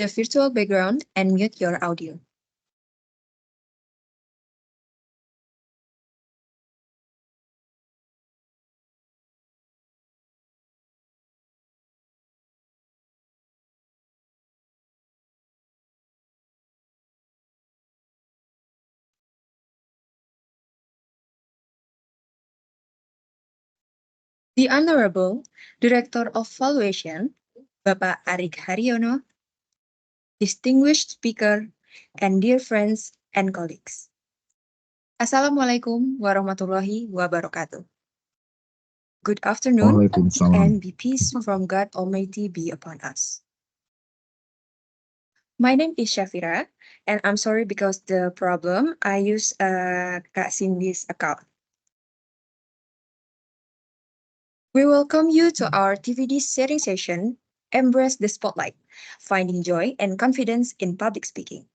the virtual background and mute your audio. The Honorable Director of Valuation, Bapak Arik Haryono, distinguished speaker, and dear friends and colleagues. Assalamualaikum warahmatullahi wabarakatuh. Good afternoon, Waalaikumsalam. and be peace from God Almighty be upon us. My name is Shafira, and I'm sorry because the problem I use Kak Cindy's account. We welcome you to our TVD sharing session, Embrace the Spotlight, Finding Joy and Confidence in Public Speaking.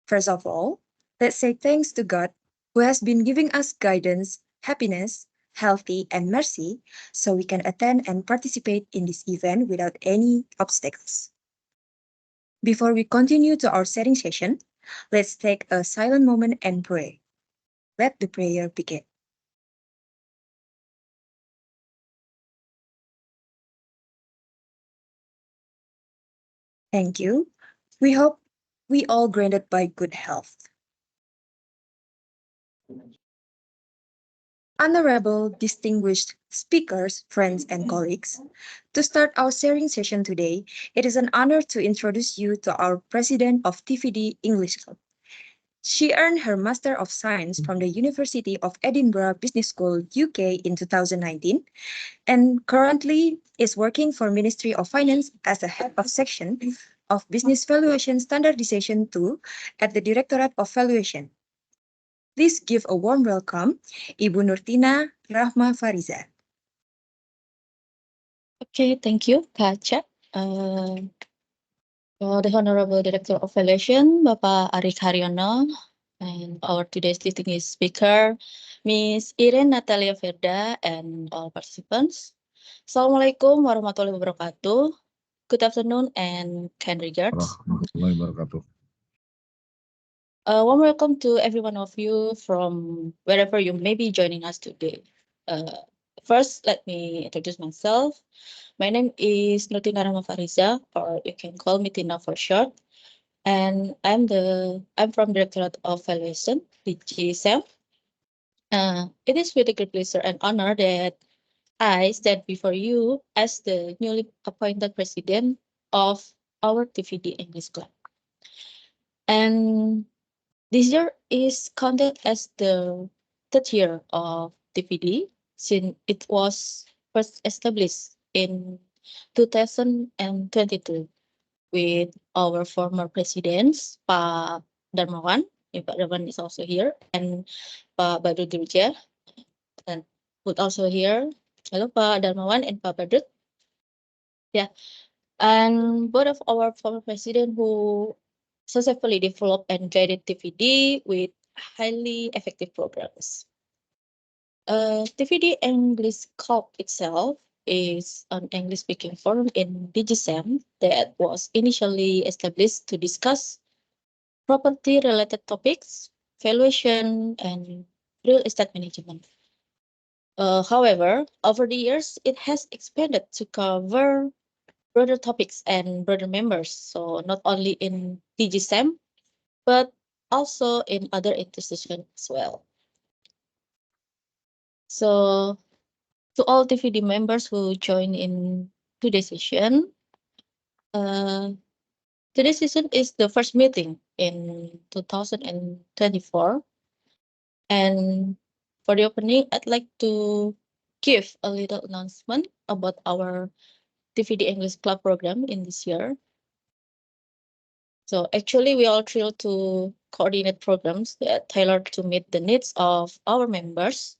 First of all, let's say thanks to God who has been giving us guidance, happiness, healthy, and mercy so we can attend and participate in this event without any obstacles. Before we continue to our sharing session, let's take a silent moment and pray. Let the prayer begin. Thank you. We hope we all granted by good health. Honorable distinguished speakers, friends, and colleagues, to start our sharing session today, it is an honor to introduce you to our president of TVD English Club. She earned her Master of Science from the University of Edinburgh Business School, UK in 2019, and currently is working for Ministry of Finance as a head of section of Business Valuation Standardization 2 at the Directorate of Valuation. Please give a warm welcome, Ibu Nurtina Rahma F. Okay, thank you, Kaca. The Honorable Director of Valuation, Bapak Arik Haryono, and our today's distinguished speaker, Miss Irene Natalia Verda, and all participants. Assalamualaikum warahmatullahi wabarakatuh. Good afternoon and kind regards. Warahmatullahi wabarakatuh. Warm welcome to every one of you from wherever you may be joining us today. First, let me introduce myself. My name is Nurtina Rahma F, or you can call me Tina for short. And I'm from Directorate of Valuation, DGSM. It is with a great pleasure and honor that I stand before you as the newly appointed president of our TVD English Club. And this year is counted as the third year of TVD since it was first established in 2022 with our former presidents, Pak Darmawan. Pak Darmawan is also here, and Pak Badrut Dirja, and put also here. Hello, Pak Darmawan and Pak Badrut. Yeah, and both of our former president who successfully developed and guided TVD with highly effective programs. TVD English Club itself is an English-speaking forum in DGSM that was initially established to discuss property-related topics, valuation, and real estate management. However, over the years, it has expanded to cover broader topics and broader members. So not only in DGSM, but also in other institutions as well. So to all TVD members who join in today's session, today's session is the first meeting in 2024. And for the opening, I'd like to give a little announcement about our TVD English Club program in this year. So actually, we are thrilled to coordinate programs that tailored to meet the needs of our members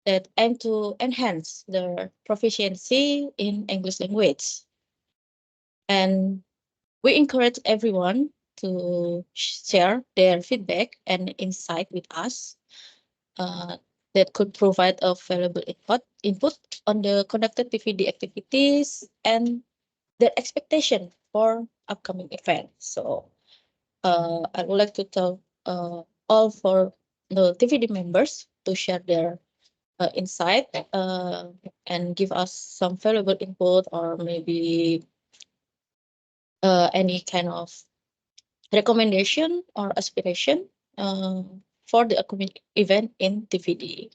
that aim to enhance their proficiency in English language. And we encourage everyone to share their feedback and insight with us that could provide a valuable input on the conducted TVD activities and their expectation for upcoming event. So I would like to tell all for the TVD members to share their insight and give us some valuable input or maybe any kind of recommendation or aspiration uh, for the upcoming event in TVD.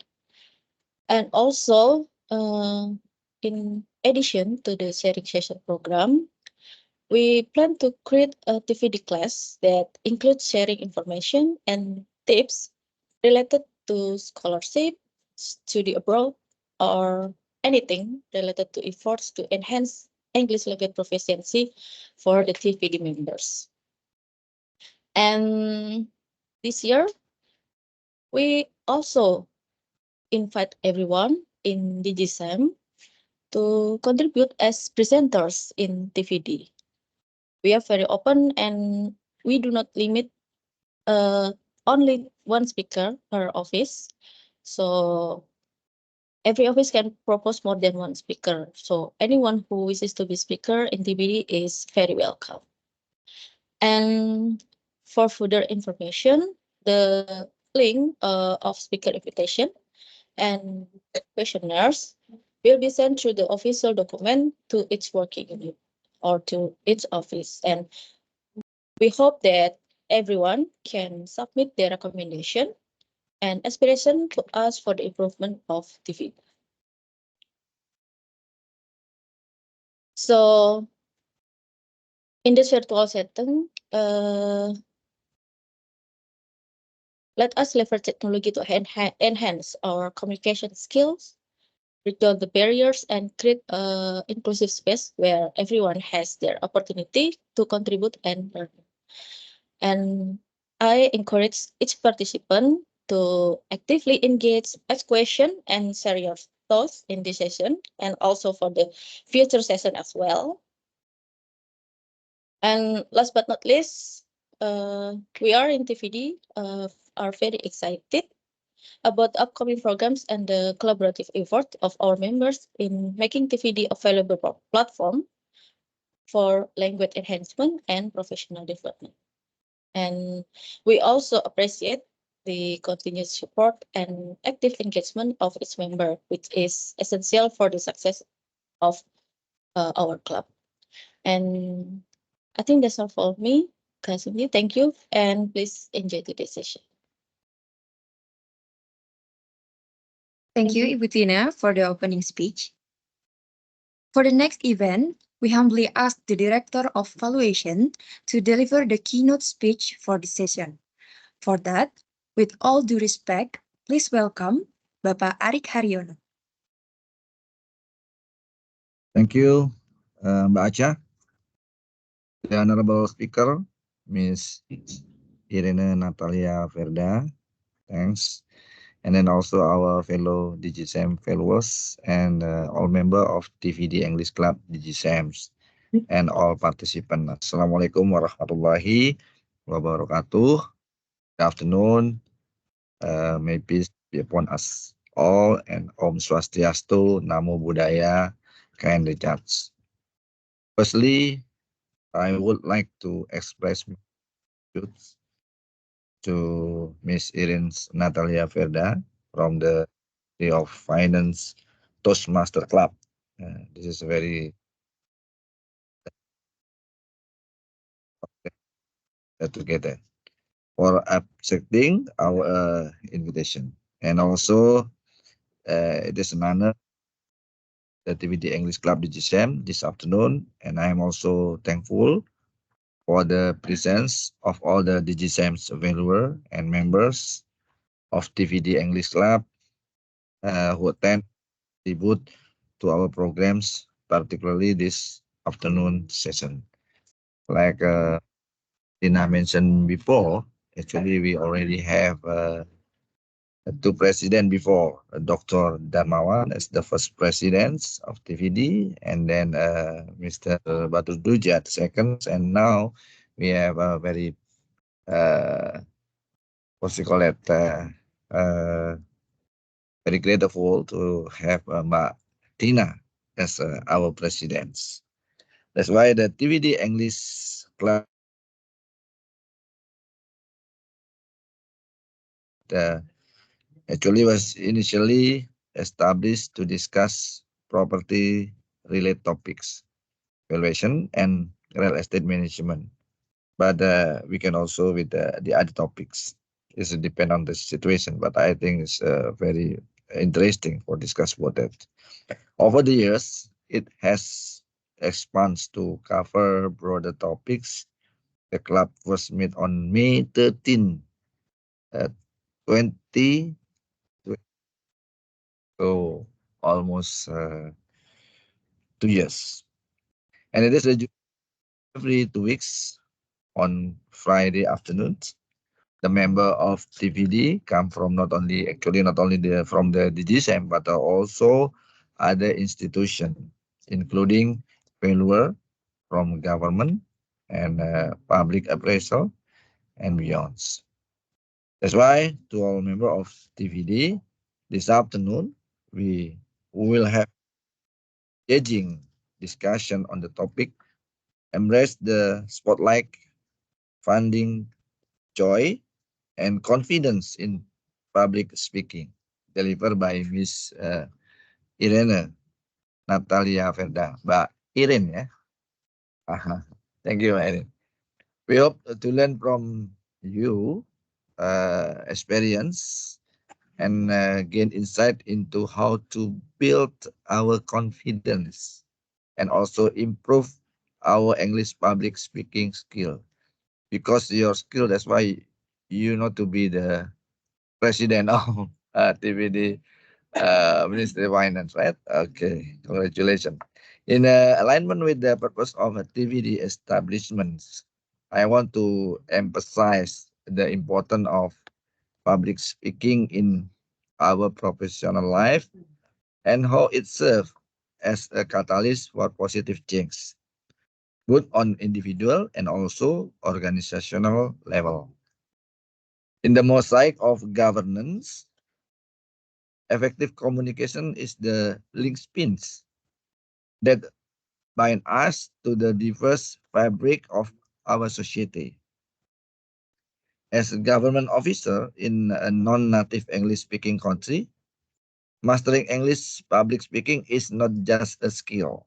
And also, in addition to the sharing session program, we plan to create a TVD class that includes sharing information and tips related to scholarship, study abroad, or anything related to efforts to enhance English language proficiency for the TVD members. And this year, we also invite everyone in DGSAM to contribute as presenters in TVD. We are very open and we do not limit only one speaker per office. So every office can propose more than one speaker. So anyone who wishes to be speaker in TVD is very welcome. And for further information, the link of speaker invitation and questionnaires will be sent through the official document to each working unit or to each office. And we hope that everyone can submit their recommendation and aspiration to us for the improvement of TV. So in this virtual setting, let us leverage technology to enhance our communication skills, break down the barriers, and create an inclusive space where everyone has their opportunity to contribute and learn. And I encourage each participant to actively engage, ask questions, and share your thoughts in this session, and also for the future session as well. And last but not least, we are in TVD, are very excited about the upcoming programs and the collaborative effort of our members in making TVD a valuable platform for language enhancement and professional development. And we also appreciate the continued support and active engagement of its member, which is essential for the success of our club. And I think that's all for me. Kasumi, thank you, and please enjoy today's session. Thank you, Ibu Tina, for the opening speech. For the next event, we humbly ask the Director of Valuation to deliver the keynote speech for the session. For that, with all due respect, please welcome Bapak Arik Haryono. Thank you, Mbak Acha. The Honorable Speaker, Miss Irene Natalia Verda, thanks. And then also our fellow DGSAM fellows and all member of TVD English Club DGSAMs and all participants. Assalamualaikum warahmatullahi wabarakatuh. Good afternoon. May peace be upon us all and Om Swastiastu, Namo Buddhaya, kind regards. Firstly, I would like to express my gratitude to Miss Irene Natalia Verda from the Ministry of Finance Toastmaster Club. This is very together for accepting our invitation. And also, it is an honor the TVD English Club DGSAM this afternoon, and I am also thankful for the presence of all the DGSAM's viewer and members of TVD English Club who attend contribute to our programs, particularly this afternoon session. Like Dina mentioned before, actually we already have two president before, Dr. Darmawan as the first president of TVD, and then Mr. Batu Dujat second, and now we have a very what you call it, very grateful to have Mbak Tina as our president. That's why the TVD English club uh, actually was initially established to discuss property related topics, valuation, and real estate management. But we can also with the other topics. It's depend on the situation, but I think it's very interesting for discuss about that. Over the years, it has expanded to cover broader topics. The club was made on May 13, 20, so almost 2 years. And it is every 2 weeks on Friday afternoons. The member of TVD come from not only from the DGSM but also other institution, including failure from government and public appraisal and beyond. That's why to all member of TVD, this afternoon we will have engaging discussion on the topic embrace the spotlight, funding joy and confidence in public speaking, delivered by Miss Irene Natalia Verda. Mbak Irene ya. Aha. Thank you, Mbak Irene. We hope to learn from you experience and gain insight into how to build our confidence and also improve our English public speaking skill. Because your skill, that's why you know to be the president of TVD Ministry of Finance, right? Okay, congratulations. In alignment with the purpose of a TVD establishments, I want to emphasize the importance of public speaking in our professional life and how it serves as a catalyst for positive change, both on individual and also organizational level. In the mosaic of governance, effective communication is the link spins that bind us to the diverse fabric of our society. As a government officer in a non-native English-speaking country, mastering English public speaking is not just a skill.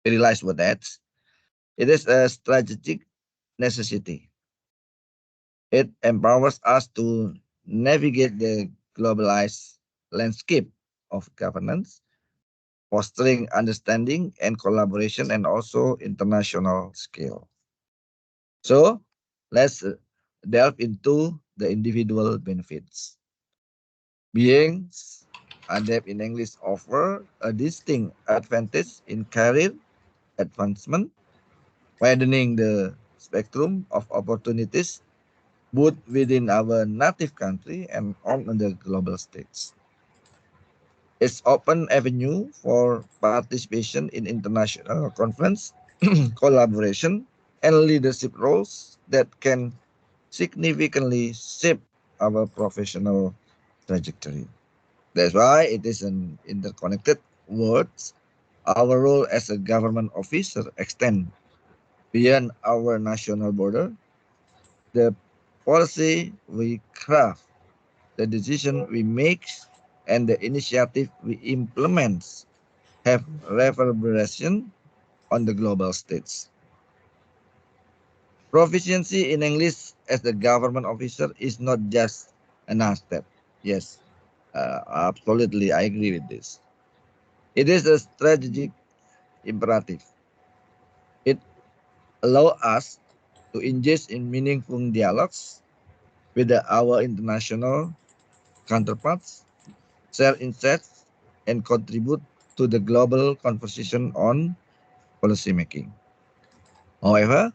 I realize what that. It is a strategic necessity. It empowers us to navigate the globalized landscape of governance, fostering understanding and collaboration and also international scale. So let's delve into the individual benefits. Being adept in English offer a distinct advantage in career advancement, widening the spectrum of opportunities both within our native country and on the global stage. It's open avenue for participation in international conference, collaboration, and leadership roles that can significantly shape our professional trajectory. That's why it is an interconnected words. Our role as a government officer extend beyond our national border. The policy we craft, the decision we make, and the initiative we implement have reverberation on the global stage. Proficiency in English as a government officer is not just an asset. Yes, absolutely, I agree with this. It is a strategic imperative. It allows us to engage in meaningful dialogues with our international counterparts, share insights, and contribute to the global conversation on policymaking. However,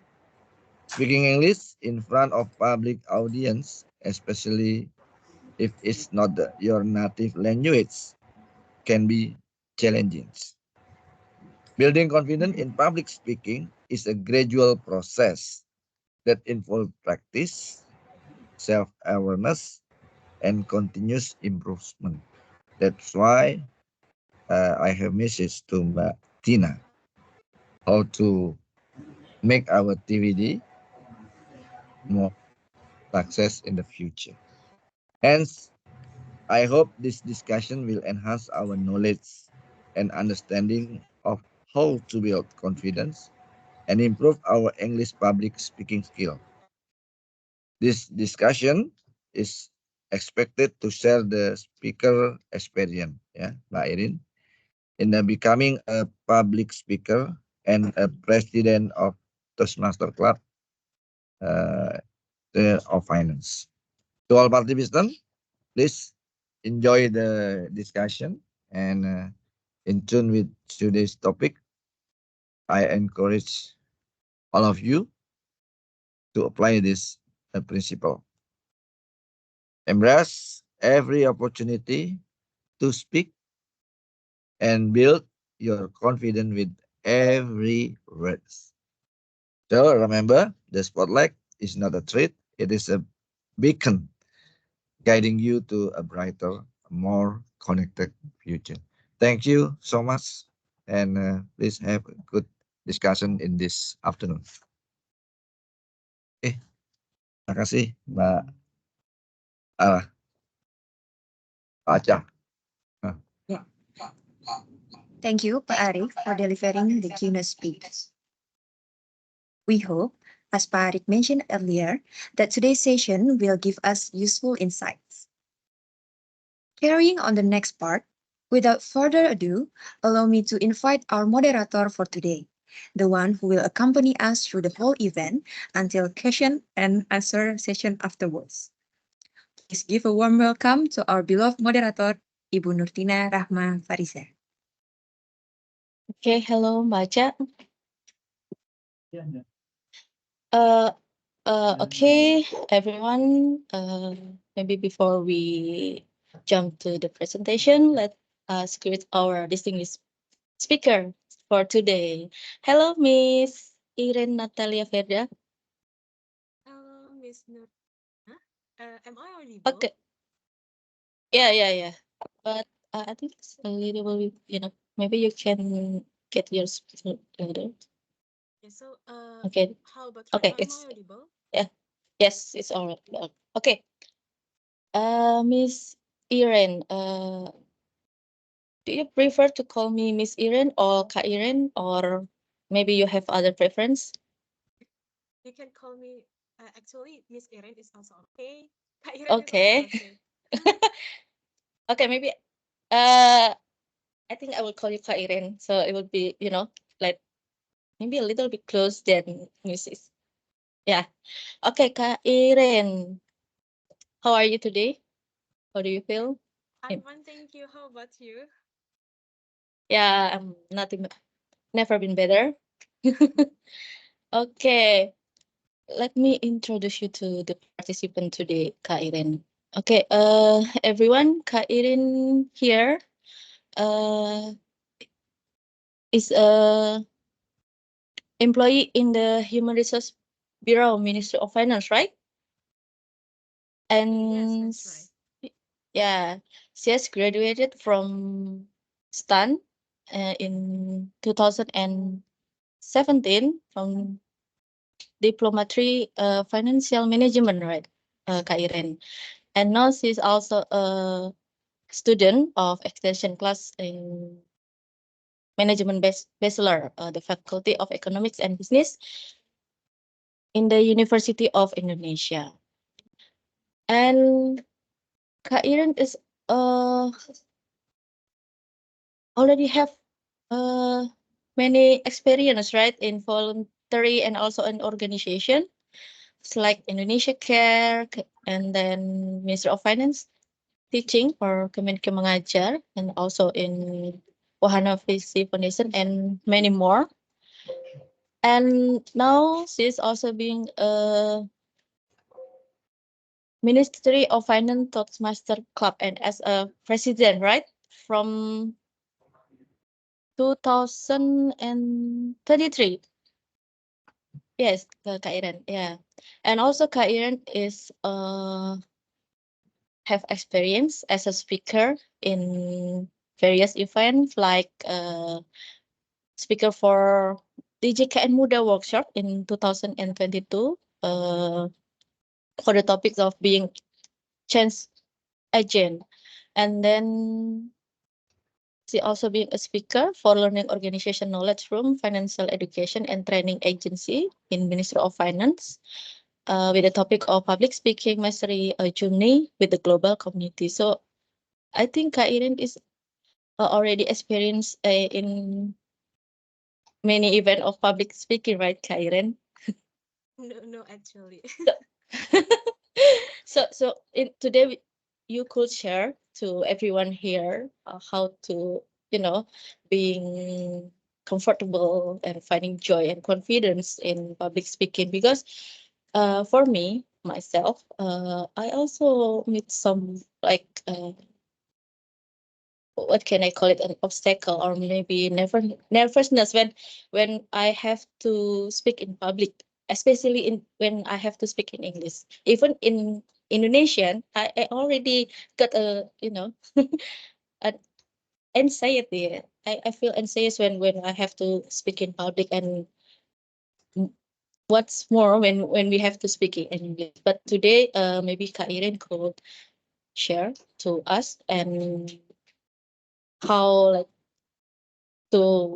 speaking English in front of public audience, especially if it's not your native language, can be challenging. Building confidence in public speaking is a gradual process that involves practice, self-awareness, and continuous improvement. That's why I have message to Mbak Tina how to make our TVD more success in the future. Hence, I hope this discussion will enhance our knowledge and understanding of how to build confidence and improve our English public speaking skill. This discussion is expected to share the speaker experience, yeah, Mbak Irin, in becoming a public speaker and a president of Toastmaster Club uh, of Finance. To all participants, please enjoy the discussion and in tune with today's topic. I encourage all of you to apply this principle. Embrace every opportunity to speak and build your confidence with every word. So remember, the spotlight is not a threat, it is a beacon guiding you to a brighter, more connected future. Thank you so much, and please have a good discussion in this afternoon. Terima kasih Mbak ah, Aca. Ah, Yeah. Thank you, Pak Arif, for delivering the keynote speech. We hope, as Pak Arif mentioned earlier, that today's session will give us useful insights. Carrying on the next part, without further ado, allow me to invite our moderator for today, the one who will accompany us through the whole event until question and answer session afterwards. Please give a warm welcome to our beloved moderator, Ibu Nurtina Rahma Farisa. Okay, hello, Maja. Uh, okay, everyone. Maybe before we jump to the presentation, let us greet our distinguished speaker for today. Hello, Miss Irene Natalia Verda. Hello, Miss Nurtina. Am I audible? Okay. Yeah. But I think it's a little bit, maybe you can get your speaker louder. Yeah, so, Okay. how about Okay, am I it's audible? yeah. Yes, it's all right. Okay. Miss Irene, do you prefer to call me Miss Irene or Kak Irene, or maybe you have other preference? You can call me, actually, Miss Irene is also okay. Kak Irene is also Okay. okay. Okay, maybe uh I think I will call you Kak Irene, so it would be, like maybe a little bit close than Mrs. Yeah. Okay, Kak Irene, how are you today? How do you feel? I'm fine, thank you. How about you? Yeah, I'm nothing, never been better. Okay, let me introduce you to the participant today, Kak Irene. Okay, everyone, Kak Irene here uh, is a employee in the Human Resource Bureau, Ministry of Finance, right? And Yes, that's right. yeah, she has graduated from STAN in 2017 from Diplomatry Financial Management, right, Kak Irene? And now she's also a student of extension class in Management Bachelor, the Faculty of Economics and Business in the University of Indonesia. And Kak Irene is already have uh, many experience, right, in voluntary and also in organization. It's like Indonesia Care and then Minister of Finance teaching or Kemenke Mengajar and also in Wahana Visi Foundation and many more. And now she's also being a Ministry of Finance Toastmaster Club and as a president, right? From 2023. Yes, Kak Iren. Yeah. And also Kak Iren is have experience as a speaker in various events like speaker for DJKN Muda workshop in 2022 for the topics of being change agent. And then she also being a speaker for learning organization knowledge room, financial education and training agency in Ministry of Finance. With the topic of public speaking mastery, a journey with the global community. So I think Kak Irin is already experienced in many event of public speaking, right, Kak Irin? No, actually. So today you could share to everyone here how to, you know, being comfortable and finding joy and confidence in public speaking, because for me myself, I also meet some like what can I call it, an obstacle or maybe nervousness when I have to speak in public, especially in when I have to speak in English. Even in Indonesian, I already got a, you know, an anxiety. I feel anxious when I have to speak in public, and what's more when we have to speak in English. But today, maybe Kak Iren could share to us and how like to,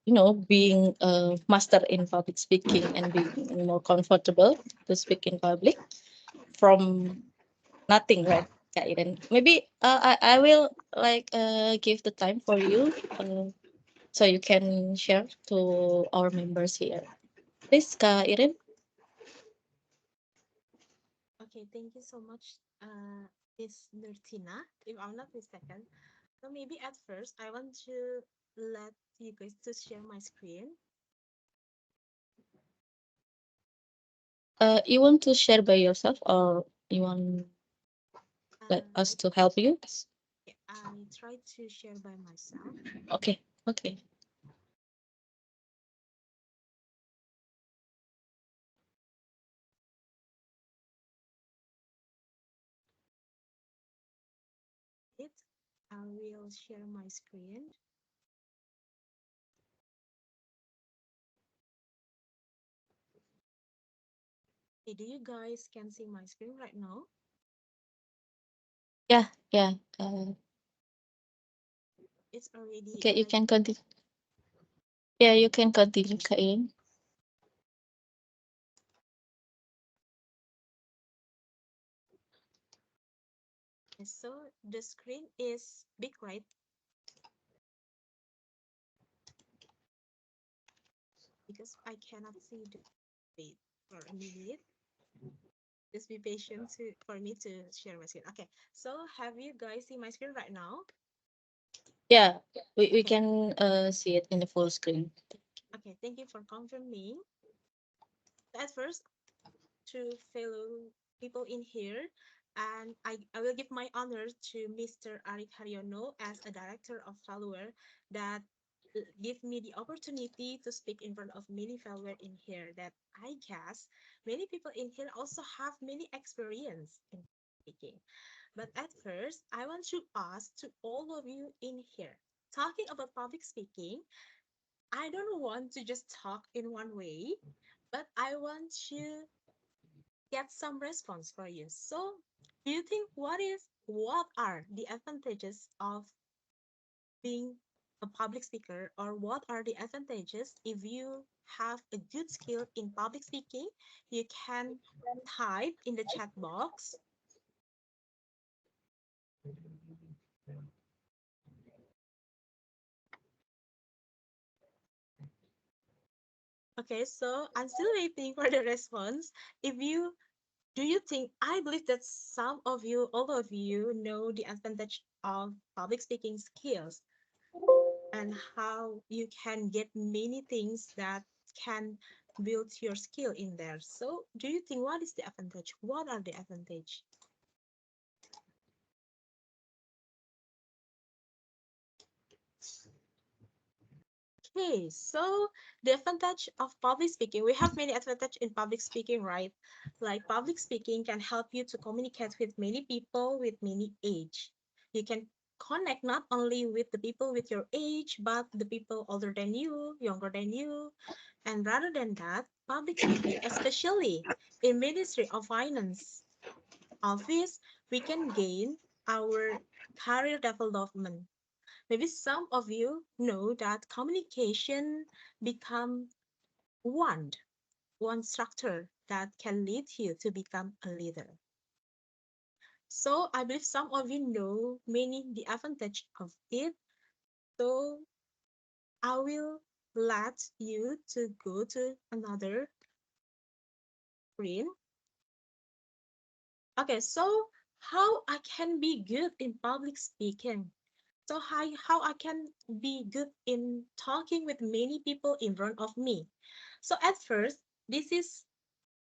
you know, being a master in public speaking and being more comfortable to speak in public from nothing, right, Kak Iden? Maybe I will like give the time for you so you can share to our members here. Please, Kak Iren. Okay, thank you so much, Miss Nurtina, if I'm not mistaken. So maybe at first I want to let you guys to share my screen. You want to share by yourself or you want like us I to help you? yeah, I try to share by myself. Okay, okay. It I will share my screen. Okay, do you guys can see my screen right now? Yeah, yeah. It's already Okay, you can continue. Yeah, you can continue, Kak Iren. so the screen is big, right? Because I cannot see the wait for a minute. Just be patient for me to share my screen. Okay, so have you guys seen my screen right now? Yeah, we Okay, can see it in the full screen. okay, thank you for confirming. At first, to fellow people in here, and I will give my honor to Mr. Arik Haryono as a director of follower that give me the opportunity to speak in front of many follower in here that I guess many people in here also have many experience in speaking. But at first, I want to ask to all of you in here, talking about public speaking, I don't want to just talk in one way, but I want to get some response for you. So, do you think what are the advantages of being a public speaker, or what are the advantages if you have a good skill in public speaking? You can type in the chat box. Okay, so I'm still waiting for the response. If you do you think, I believe that some of you, all of you know the advantage of public speaking skills and how you can get many things that can build your skill in there. So do you think what is the advantage? What are the advantage? Okay, so the advantage of public speaking, we have many advantage in public speaking, right? Like public speaking can help you to communicate with many people with many age. You can connect not only with the people with your age, but the people older than you, younger than you. And rather than that, public speaking, especially in Ministry of Finance office, we can gain our career development. Maybe some of you know that communication become one, one structure that can lead you to become a leader. So I believe some of you know many the advantage of it. So I will let you to go to another screen. Okay, so how I can be good in public speaking? So how I can be good in talking with many people in front of me? So at first, this is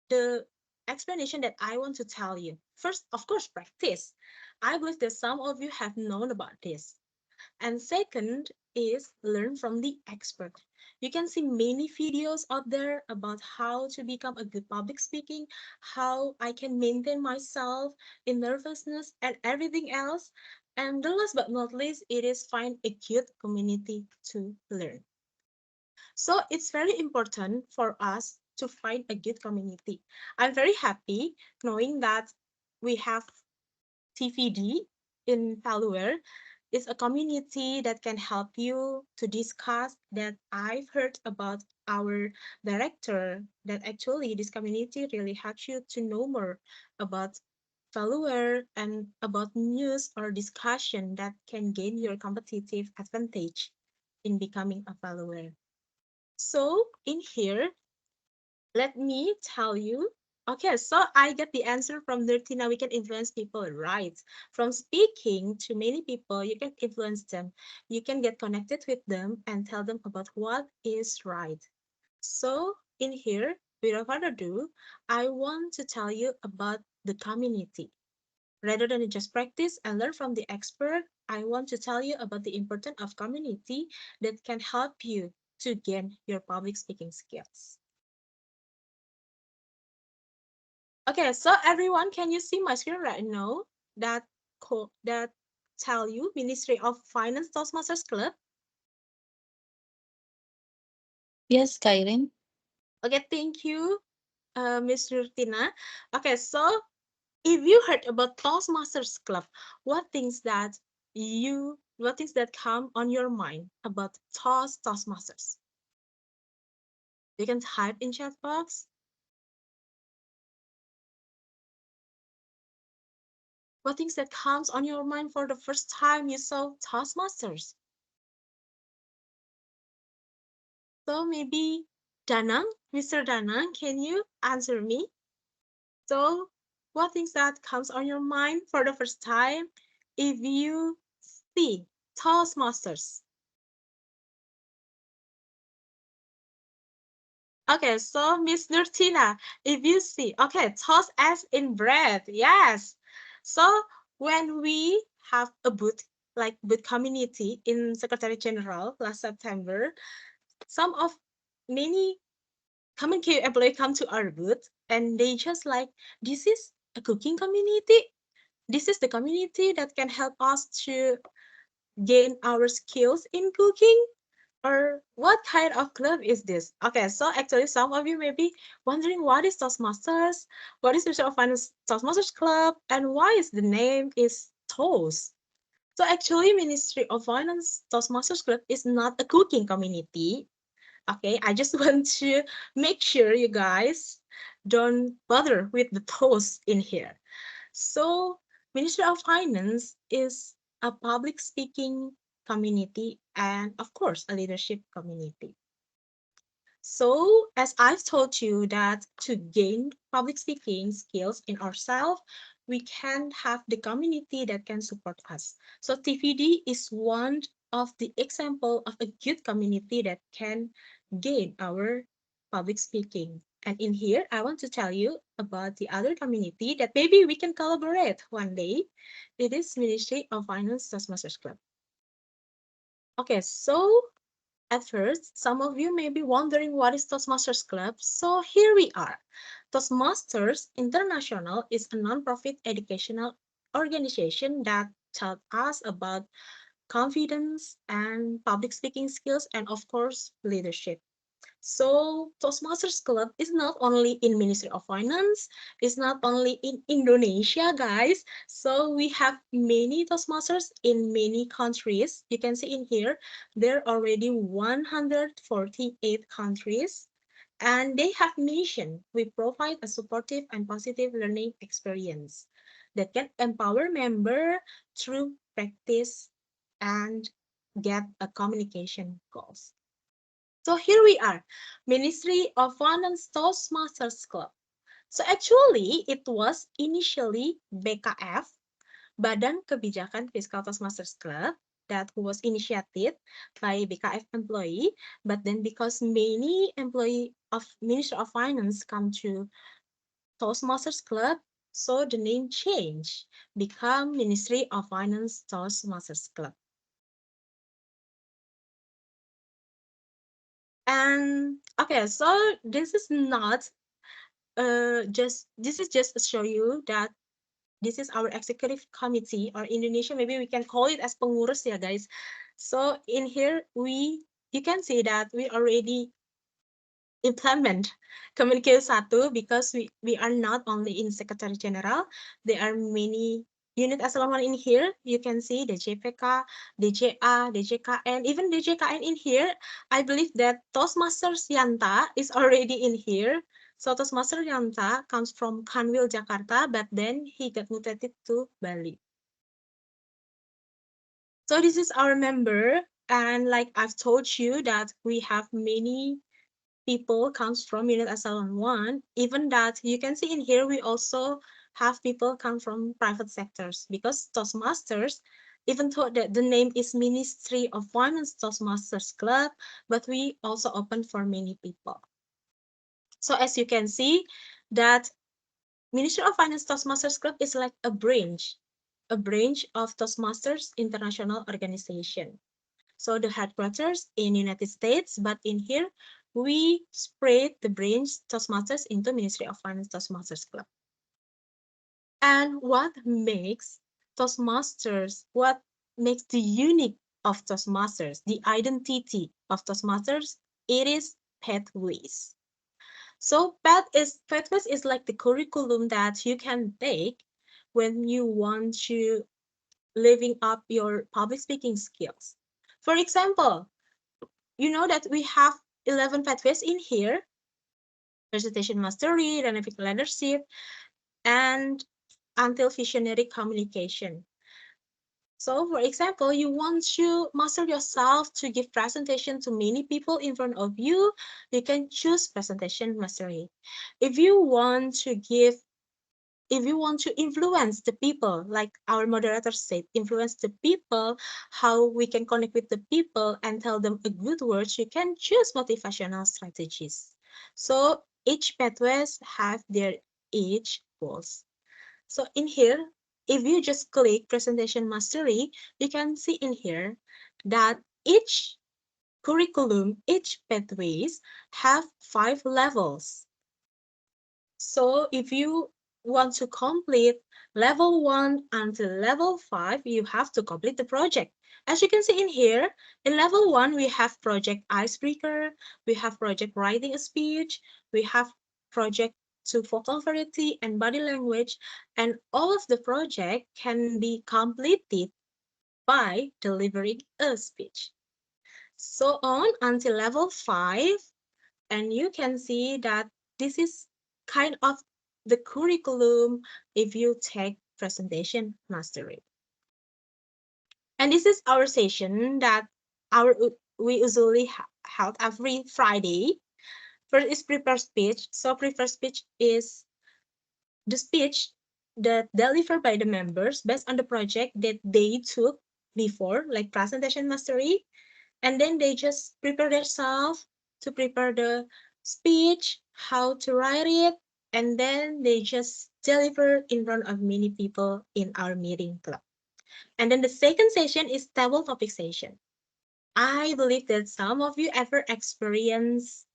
the explanation that I want to tell you. First, of course, practice. I believe that some of you have known about this. And second is learn from the expert. You can see many videos out there about how to become a good public speaking, how I can maintain myself in nervousness and everything else. And the last but not least, it is find a good community to learn. So it's very important for us to find a good community. I'm very happy knowing that we have TVD in Valuer. It's a community that can help you to discuss that I've heard about our director that actually this community really helps you to know more about Valuer and about news or discussion that can gain your competitive advantage in becoming a follower. So in here, let me tell you. Okay, so I get the answer from Nurtina. We can influence people, right? From speaking to many people, you can influence them. You can get connected with them and tell them about what is right. So in here, without further ado, I want to tell you about the community. Rather than just practice and learn from the expert, I want to tell you about the importance of community that can help you to gain your public speaking skills. Okay, so everyone, can you see my screen right now? That that tell you Ministry of Finance Toastmasters Club. Yes, Kairin. Okay, thank you, Miss Nurtina. Okay, so if you heard about Toastmasters Club, what things that come on your mind about Toastmasters? You can type in chat box. What things that comes on your mind for the first time you saw Toastmasters? So maybe Danang, Mr. Danang, can you answer me? So what things that comes on your mind for the first time if you see Toastmasters? Okay, so Miss Nurtina, if you see, okay, toast as in bread, yes. So when we have a booth, like booth community in Secretary General last September, some of many common care employee come to our booth and they just like, this is a cooking community. This is the community that can help us to gain our skills in cooking. Or what kind of club is this? Okay, so actually some of you may be wondering what is Toastmasters, what is Ministry of Finance Toastmasters Club, and why is the name is Toast. So actually Ministry of Finance Toastmasters Club is not a cooking community. Okay, I just want to make sure you guys don't bother with the toast in here. So Ministry of Finance is a public speaking community and of course a leadership community. So as I've told you that to gain public speaking skills in ourselves, we can have the community that can support us. So TVD is one of the example of a good community that can gain our public speaking. And in here, I want to tell you about the other community that maybe we can collaborate one day. It is Ministry of Finance Toastmasters Club. Okay, so at first, some of you may be wondering what is Toastmasters Club, so here we are. Toastmasters International is a non-profit educational organization that taught us about confidence and public speaking skills and of course leadership. So Toastmasters Club is not only in Ministry of Finance, it's not only in Indonesia, guys. So we have many Toastmasters in many countries. You can see in here, there are already 148 countries. And they have mission. We provide a supportive and positive learning experience that can empower member through practice and get a communication goals. So here we are, Ministry of Finance Toastmasters Club. So actually it was initially BKF, Badan Kebijakan Fiskal Toastmasters Club, that was initiated by BKF employee, but then because many employee of Ministry of Finance come to Toastmasters Club, so the name changed, become Ministry of Finance Toastmasters Club. And okay, so this is not this is just to show you that this is our executive committee, or Indonesia maybe we can call it as pengurus ya guys. So in here you can see that we already implement Communicate 1 because we are not only in Secretary General, there are many unit eselon 1 in here. You can see the JPK, DJA, DJKN, even DJKN in here. I believe that Toastmasters Yanta is already in here. So Toastmaster Yanta comes from Kanwil, Jakarta, but then he got mutated to Bali. So this is our member, and like I've told you that we have many people comes from unit eselon 1, even that you can see in here we also have people come from private sectors, because Toastmasters, even though that the name is Ministry of Finance Toastmasters Club, but we also open for many people. So as you can see that Ministry of Finance Toastmasters Club is like a branch of Toastmasters International Organization. So the headquarters in United States, but in here we spread the branch Toastmasters into Ministry of Finance Toastmasters Club. And what makes Toastmasters, what makes the unique of Toastmasters, the identity of Toastmasters, it is pathways. So pathways is like the curriculum that you can take when you want to living up your public speaking skills. For example, you know that we have 11 pathways in here: presentation mastery, dynamic leadership, and until visionary communication. So for example, you want to master yourself to give presentation to many people in front of you, you can choose presentation mastery. If you want to influence the people, like our moderator said, influence the people, how we can connect with the people and tell them a good words, you can choose motivational strategies. So each pathways have their each goals. So in here, if you just click presentation mastery, you can see in here that each curriculum, each pathways have 5 levels. So if you want to complete level 1 until level 5, you have to complete the project. As you can see in here, in level 1, we have project icebreaker, we have project writing a speech, we have project to vocal variety and body language, and all of the project can be completed by delivering a speech. So on until level 5, and you can see that this is kind of the curriculum if you take presentation mastery. And this is our session that we usually held every Friday. First is prepare speech. So prepare speech is the speech that delivered by the members based on the project that they took before, like presentation mastery, and then they just prepare themselves to prepare the speech, how to write it, and then they just deliver in front of many people in our meeting club. And then the second session is table topic session. I believe that some of you ever experience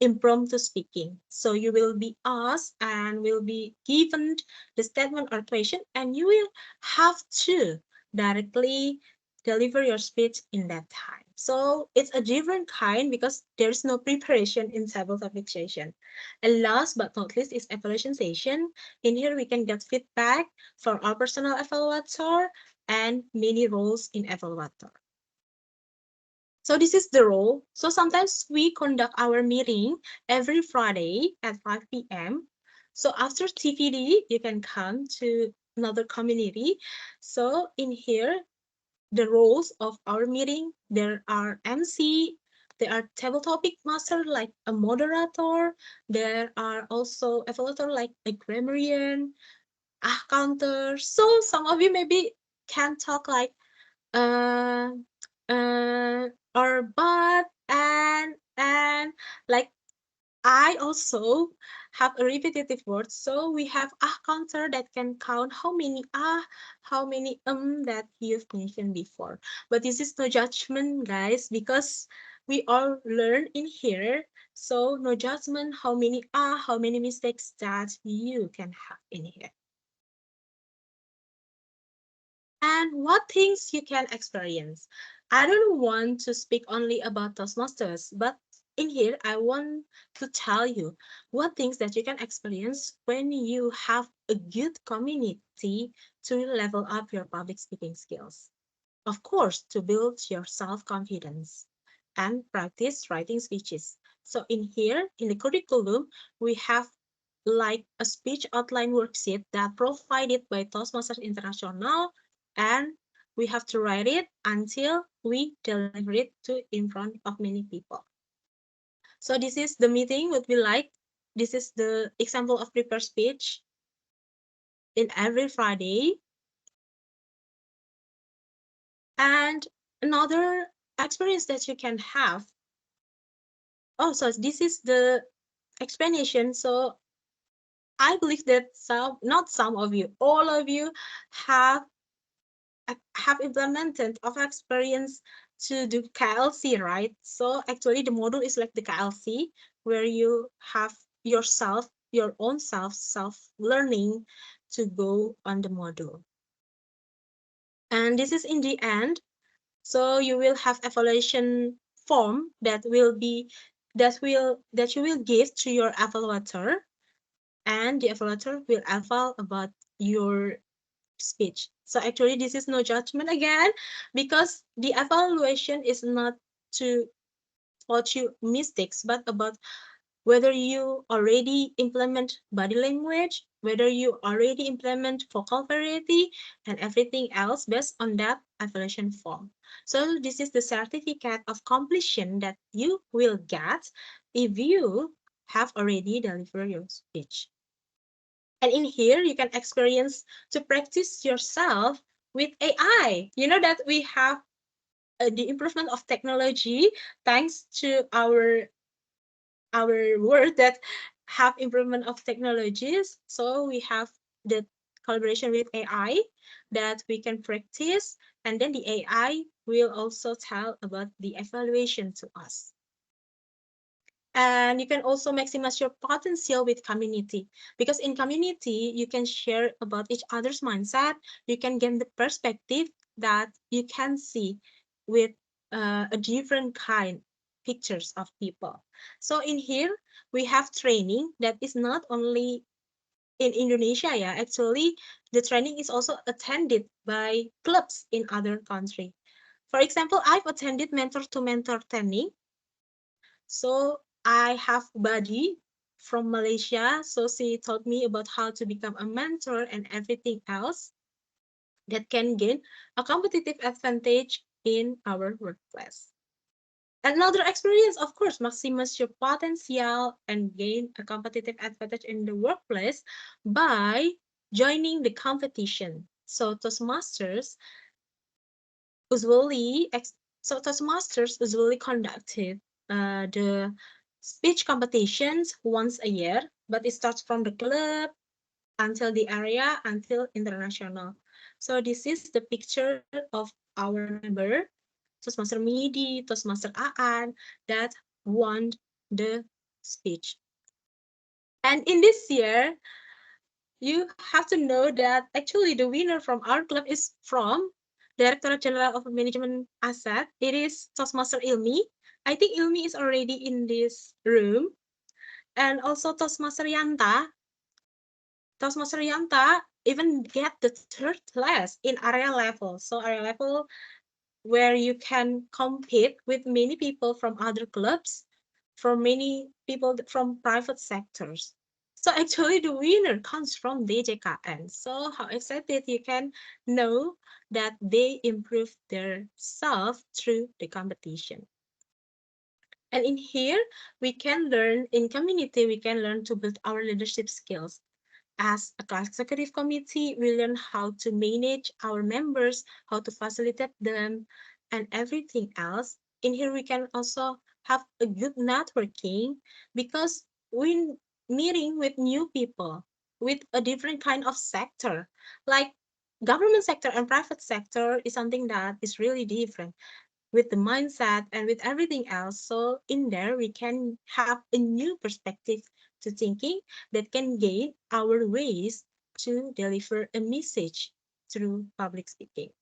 impromptu speaking. So you will be asked and will be given the statement or question, and you will have to directly deliver your speech in that time. So it's a different kind because there's no preparation in tabletop session. And last but not least is evaluation session. In here we can get feedback from our personal evaluator and many roles in evaluator. So this is the role. So sometimes we conduct our meeting every Friday at 5 p.m. So after TVD, you can come to another community. So in here, the roles of our meeting, there are MC, there are table topic master like a moderator, there are also evaluator like a grammarian, counter. So some of you maybe can talk like uh or but and like I also have a repetitive word, so we have a counter that can count how many that you've mentioned before. But this is no judgment, guys, because we all learn in here. So no judgment how many mistakes that you can have in here. And what things you can experience. I don't want to speak only about Toastmasters, but in here I want to tell you what things that you can experience when you have a good community to level up your public speaking skills. Of course, to build your self-confidence and practice writing speeches. So in here, in the curriculum, we have like a speech outline worksheet that provided by Toastmasters International, and we have to write it until we deliver it to in front of many people. So this is the meeting would be like. This is the example of prepare speech in every Friday. And another experience that you can have. Oh, so this is the explanation. So I believe that not some of you, all of you have implemented of experience to do KLC, right? So actually the module is like the KLC where you have yourself, your own self-learning to go on the module. And this is in the end. So you will have evaluation form that you will give to your evaluator, and the evaluator will eval about your speech. So actually this is no judgment again, because the evaluation is not to taught you mistakes, but about whether you already implement body language, whether you already implement vocal variety, and everything else based on that evaluation form. So this is the certificate of completion that you will get if you have already delivered your speech. And in here, you can experience to practice yourself with AI. You know that we have the improvement of technology thanks to our world that have improvement of technologies. So we have the collaboration with AI that we can practice, and then the AI will also tell about the evaluation to us. And you can also maximize your potential with community, because in community you can share about each other's mindset. You can gain the perspective that you can see with a different kind pictures of people. So in here we have training that is not only in Indonesia. Yeah, actually the training is also attended by clubs in other country. For example, I've attended mentor to mentor training. So I have buddy from Malaysia. So she taught me about how to become a mentor and everything else that can gain a competitive advantage in our workplace. Another experience, of course, maximize your potential and gain a competitive advantage in the workplace by joining the competition. So usually Toastmasters usually conducted the speech competitions once a year, but it starts from the club until the area until international. So this is the picture of our member, Toastmaster Midi, Toastmaster Aan, that won the speech. And in this year, you have to know that actually the winner from our club is from Director General of Management Asset. It is Toastmaster Ilmi. I think Ilmi is already in this room. And also Toastmaster Yanta. Toastmaster Yanta even get the third class in area level. So area level where you can compete with many people from other clubs, from many people from private sectors. So actually the winner comes from DJKN. So how excited you can know that they improve their self through the competition. And in here, we can learn, in community, we can learn to build our leadership skills. As a class executive committee, we learn how to manage our members, how to facilitate them, and everything else. In here, we can also have a good networking because we're meeting with new people with a different kind of sector. Like government sector and private sector is something that is really different with the mindset and with everything else. So in there, we can have a new perspective to thinking that can gain our ways to deliver a message through public speaking.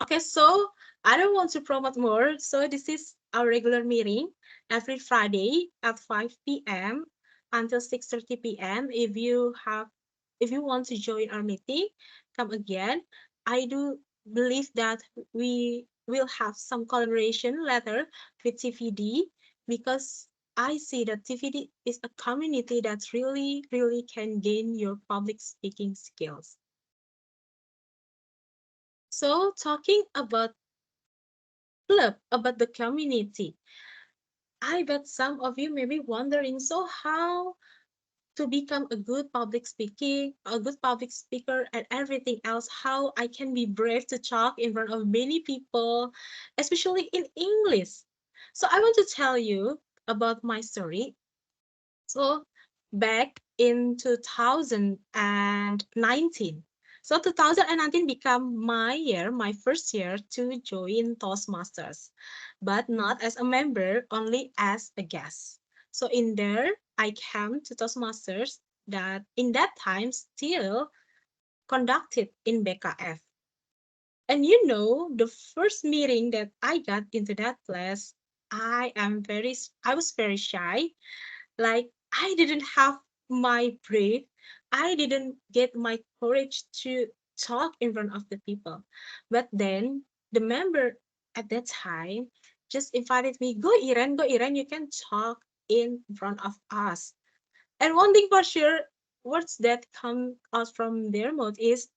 Okay, so I don't want to promote more. So this is our regular meeting every Friday at 5 p.m. until 6:30 p.m. If you want to join our meeting, come again. I do believe that we will have some collaboration later with TVD because I see that TVD is a community that really can gain your public speaking skills. So talking about club, about the community. I bet some of you may be wondering, so how to become a good public speaking, a good public speaker and everything else, how I can be brave to talk in front of many people, especially in English. So I want to tell you about my story. So back in 2019. So 2019 became my year, my first year to join Toastmasters, but not as a member, only as a guest. So in there, I came to Toastmasters that in that time still conducted in BKF. And you know, the first meeting that I got into that class, I was very shy, like I didn't have my breath. I didn't get my courage to talk in front of the people. But then the member at that time just invited me, go Irene, you can talk in front of us. And one thing for sure, words that come out from their mouth is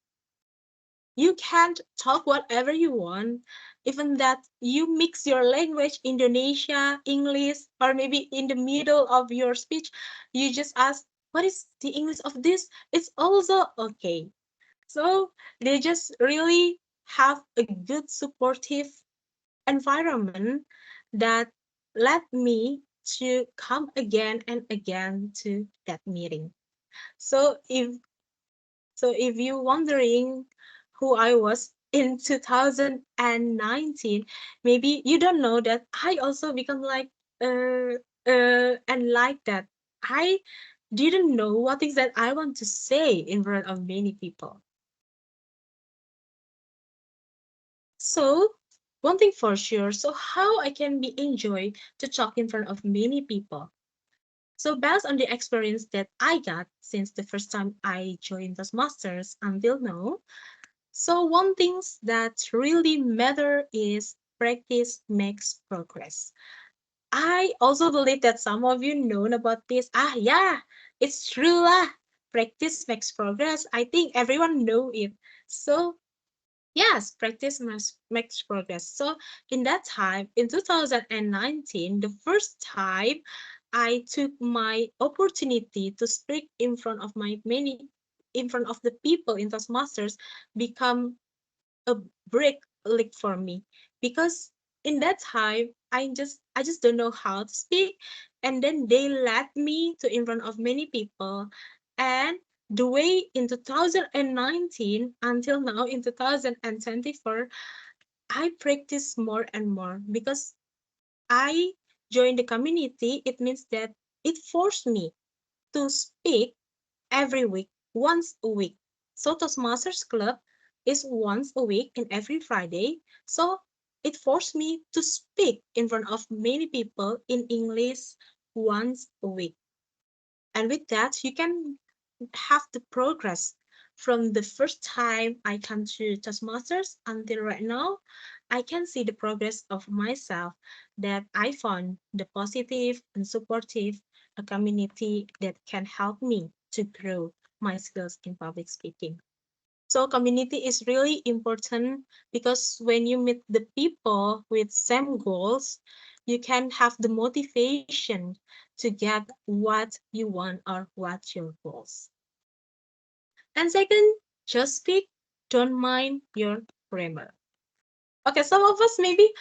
you can't talk whatever you want, even that you mix your language, Indonesia, English, or maybe in the middle of your speech, you just ask, what is the English of this? It's also okay. So they just really have a good supportive environment that led me to come again and again to that meeting. So if you're wondering who I was in 2019, maybe you don't know that I also become like and like that. I didn't know what is that I want to say in front of many people. So one thing for sure, so how I can be enjoy to talk in front of many people. So based on the experience that I got since the first time I joined Toastmasters until now, so one thing that really matter is practice makes progress. I also believe that some of you know about this. Yeah, it's true lah. Practice makes progress. I think everyone know it. So yes, practice makes progress. So in that time, in 2019, the first time I took my opportunity to speak in front of in front of the people in Toastmasters become a break like for me because in that time I just don't know how to speak, and then they let me to in front of many people. And the way in 2019 until now in 2024, I practice more and more because I joined the community. It means that it forced me to speak every week, once a week. So Toastmasters Club is once a week and every Friday. So it forced me to speak in front of many people in English once a week. And with that, you can have the progress from the first time I come to Toastmasters until right now. I can see the progress of myself that I found the positive and supportive a community that can help me to grow my skills in public speaking. So community is really important because when you meet the people with same goals, you can have the motivation to get what you want or what your goals. And second, just speak, don't mind your grammar. Okay, some of us maybe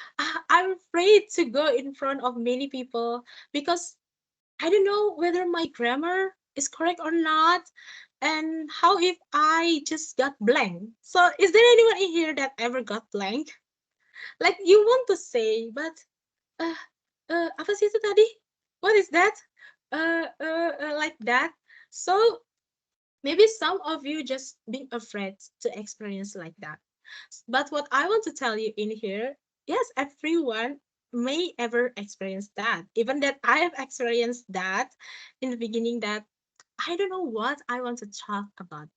I'm afraid to go in front of many people because I don't know whether my grammar is correct or not. And how if I just got blank? So is there anyone in here that ever got blank? Like you want to say, but uh, apa sih itu tadi? What is that? Like that. So maybe some of you just being afraid to experience like that. But what I want to tell you in here, yes, everyone may ever experience that. Even that I have experienced that in the beginning that I don't know what I want to talk about.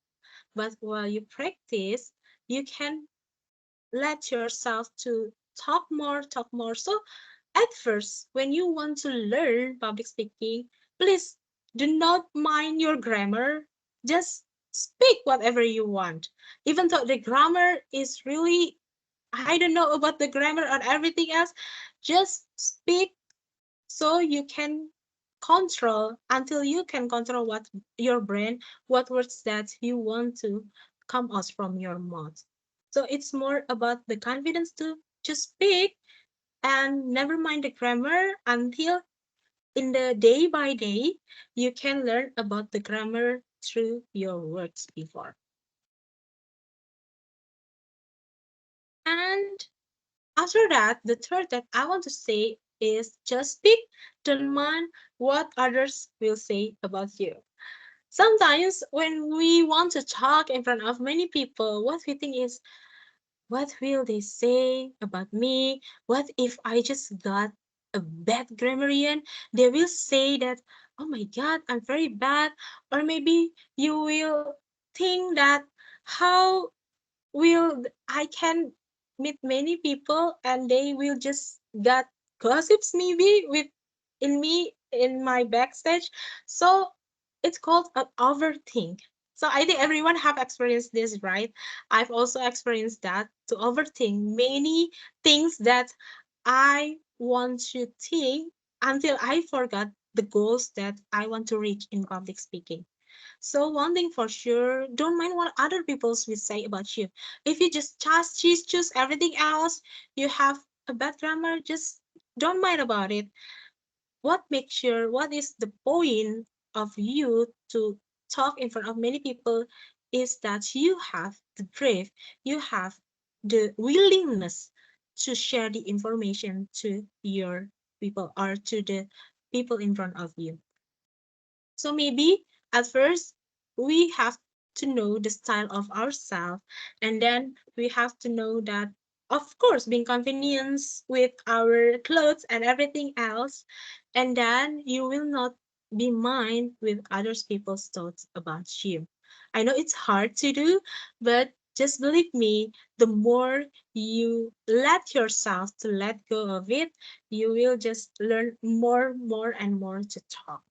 But while you practice, you can let yourself to talk more, talk more. So at first, when you want to learn public speaking, please do not mind your grammar. Just speak whatever you want. Even though the grammar is really, I don't know about the grammar or everything else, just speak so you can control until you can control what your brain, what words that you want to come out from your mouth. So it's more about the confidence to just speak and never mind the grammar until in the day by day you can learn about the grammar through your words before. And after that, the third that I want to say is just speak, don't mind what others will say about you. Sometimes when we want to talk in front of many people, what we think is, what will they say about me? What if I just got a bad grammarian? They will say that, oh my God, I'm very bad. Or maybe you will think that, how will I can meet many people and they will just got gossips maybe with in me in my backstage. So it's called an overthink. So I think everyone have experienced this, right? I've also experienced that to overthink many things that I want to think until I forgot the goals that I want to reach in public speaking. So one thing for sure, don't mind what other people will say about you. If you just choose everything else, you have a bad grammar, just don't mind about it. What makes sure, what is the point of you to talk in front of many people is that you have the drive, you have the willingness to share the information to your people or to the people in front of you. So maybe at first we have to know the style of ourselves, and then we have to know that, of course, being convenience with our clothes and everything else, and then you will not be mind with others people's thoughts about you. I know it's hard to do, but just believe me, the more you let yourself to let go of it, you will just learn more and more to talk.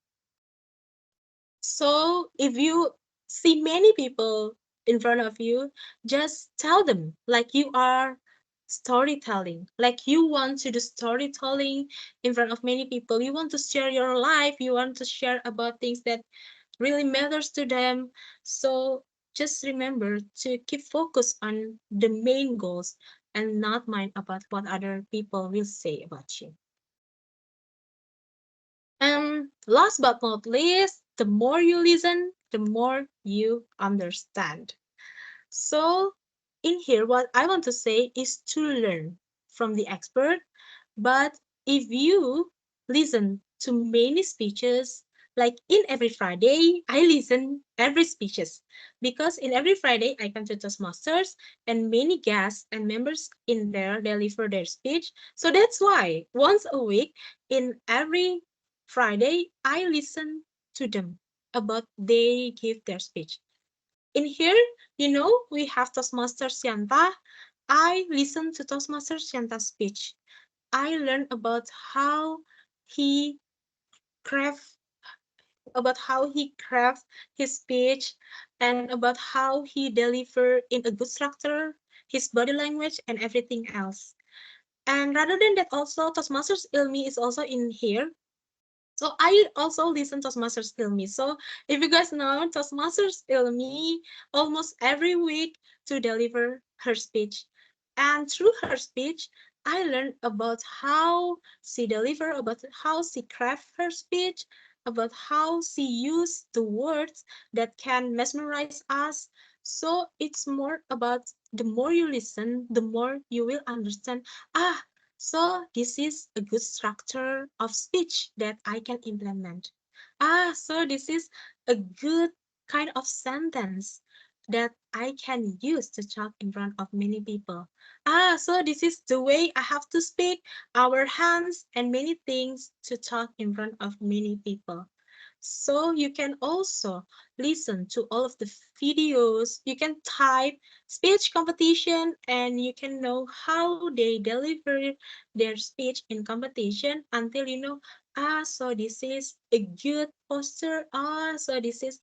So if you see many people in front of you, just tell them like you are storytelling, like you want to do storytelling in front of many people. You want to share your life, you want to share about things that really matters to them. So just remember to keep focus on the main goals and not mind about what other people will say about you. And last but not least, the more you listen, the more you understand. So, in here, what I want to say is to learn from the expert. But if you listen to many speeches, Like in every Friday, I listen every speeches because in every Friday I come to Toastmasters and many guests and members in there deliver their speech. So that's why once a week in every Friday I listen to them about they give their speech. In here, we have Toastmaster Sianta. I listen to Toastmaster Sianta's speech. I learn he craft how he crafts his speech and about how he deliver in a good structure, his body language and everything else. And rather than that, also Toastmasters Ilmi is also in here. So I also listen to Toastmasters Ilmi. So if you guys know, Toastmasters Ilmi almost every week to deliver her speech. And through her speech, I learned about how she deliver, about how she craft her speech, about how she use the words that can mesmerize us. So it's more about the more you listen, the more you will understand. So this is a good structure of speech that I can implement. So this is a good kind of sentence that I can use to talk in front of many people. So this is the way I have to speak, our hands and many things to talk in front of many people. So you can also listen to all of the videos. You can type speech competition and you can know how they deliver their speech in competition until you know, so this is a good poster. So this is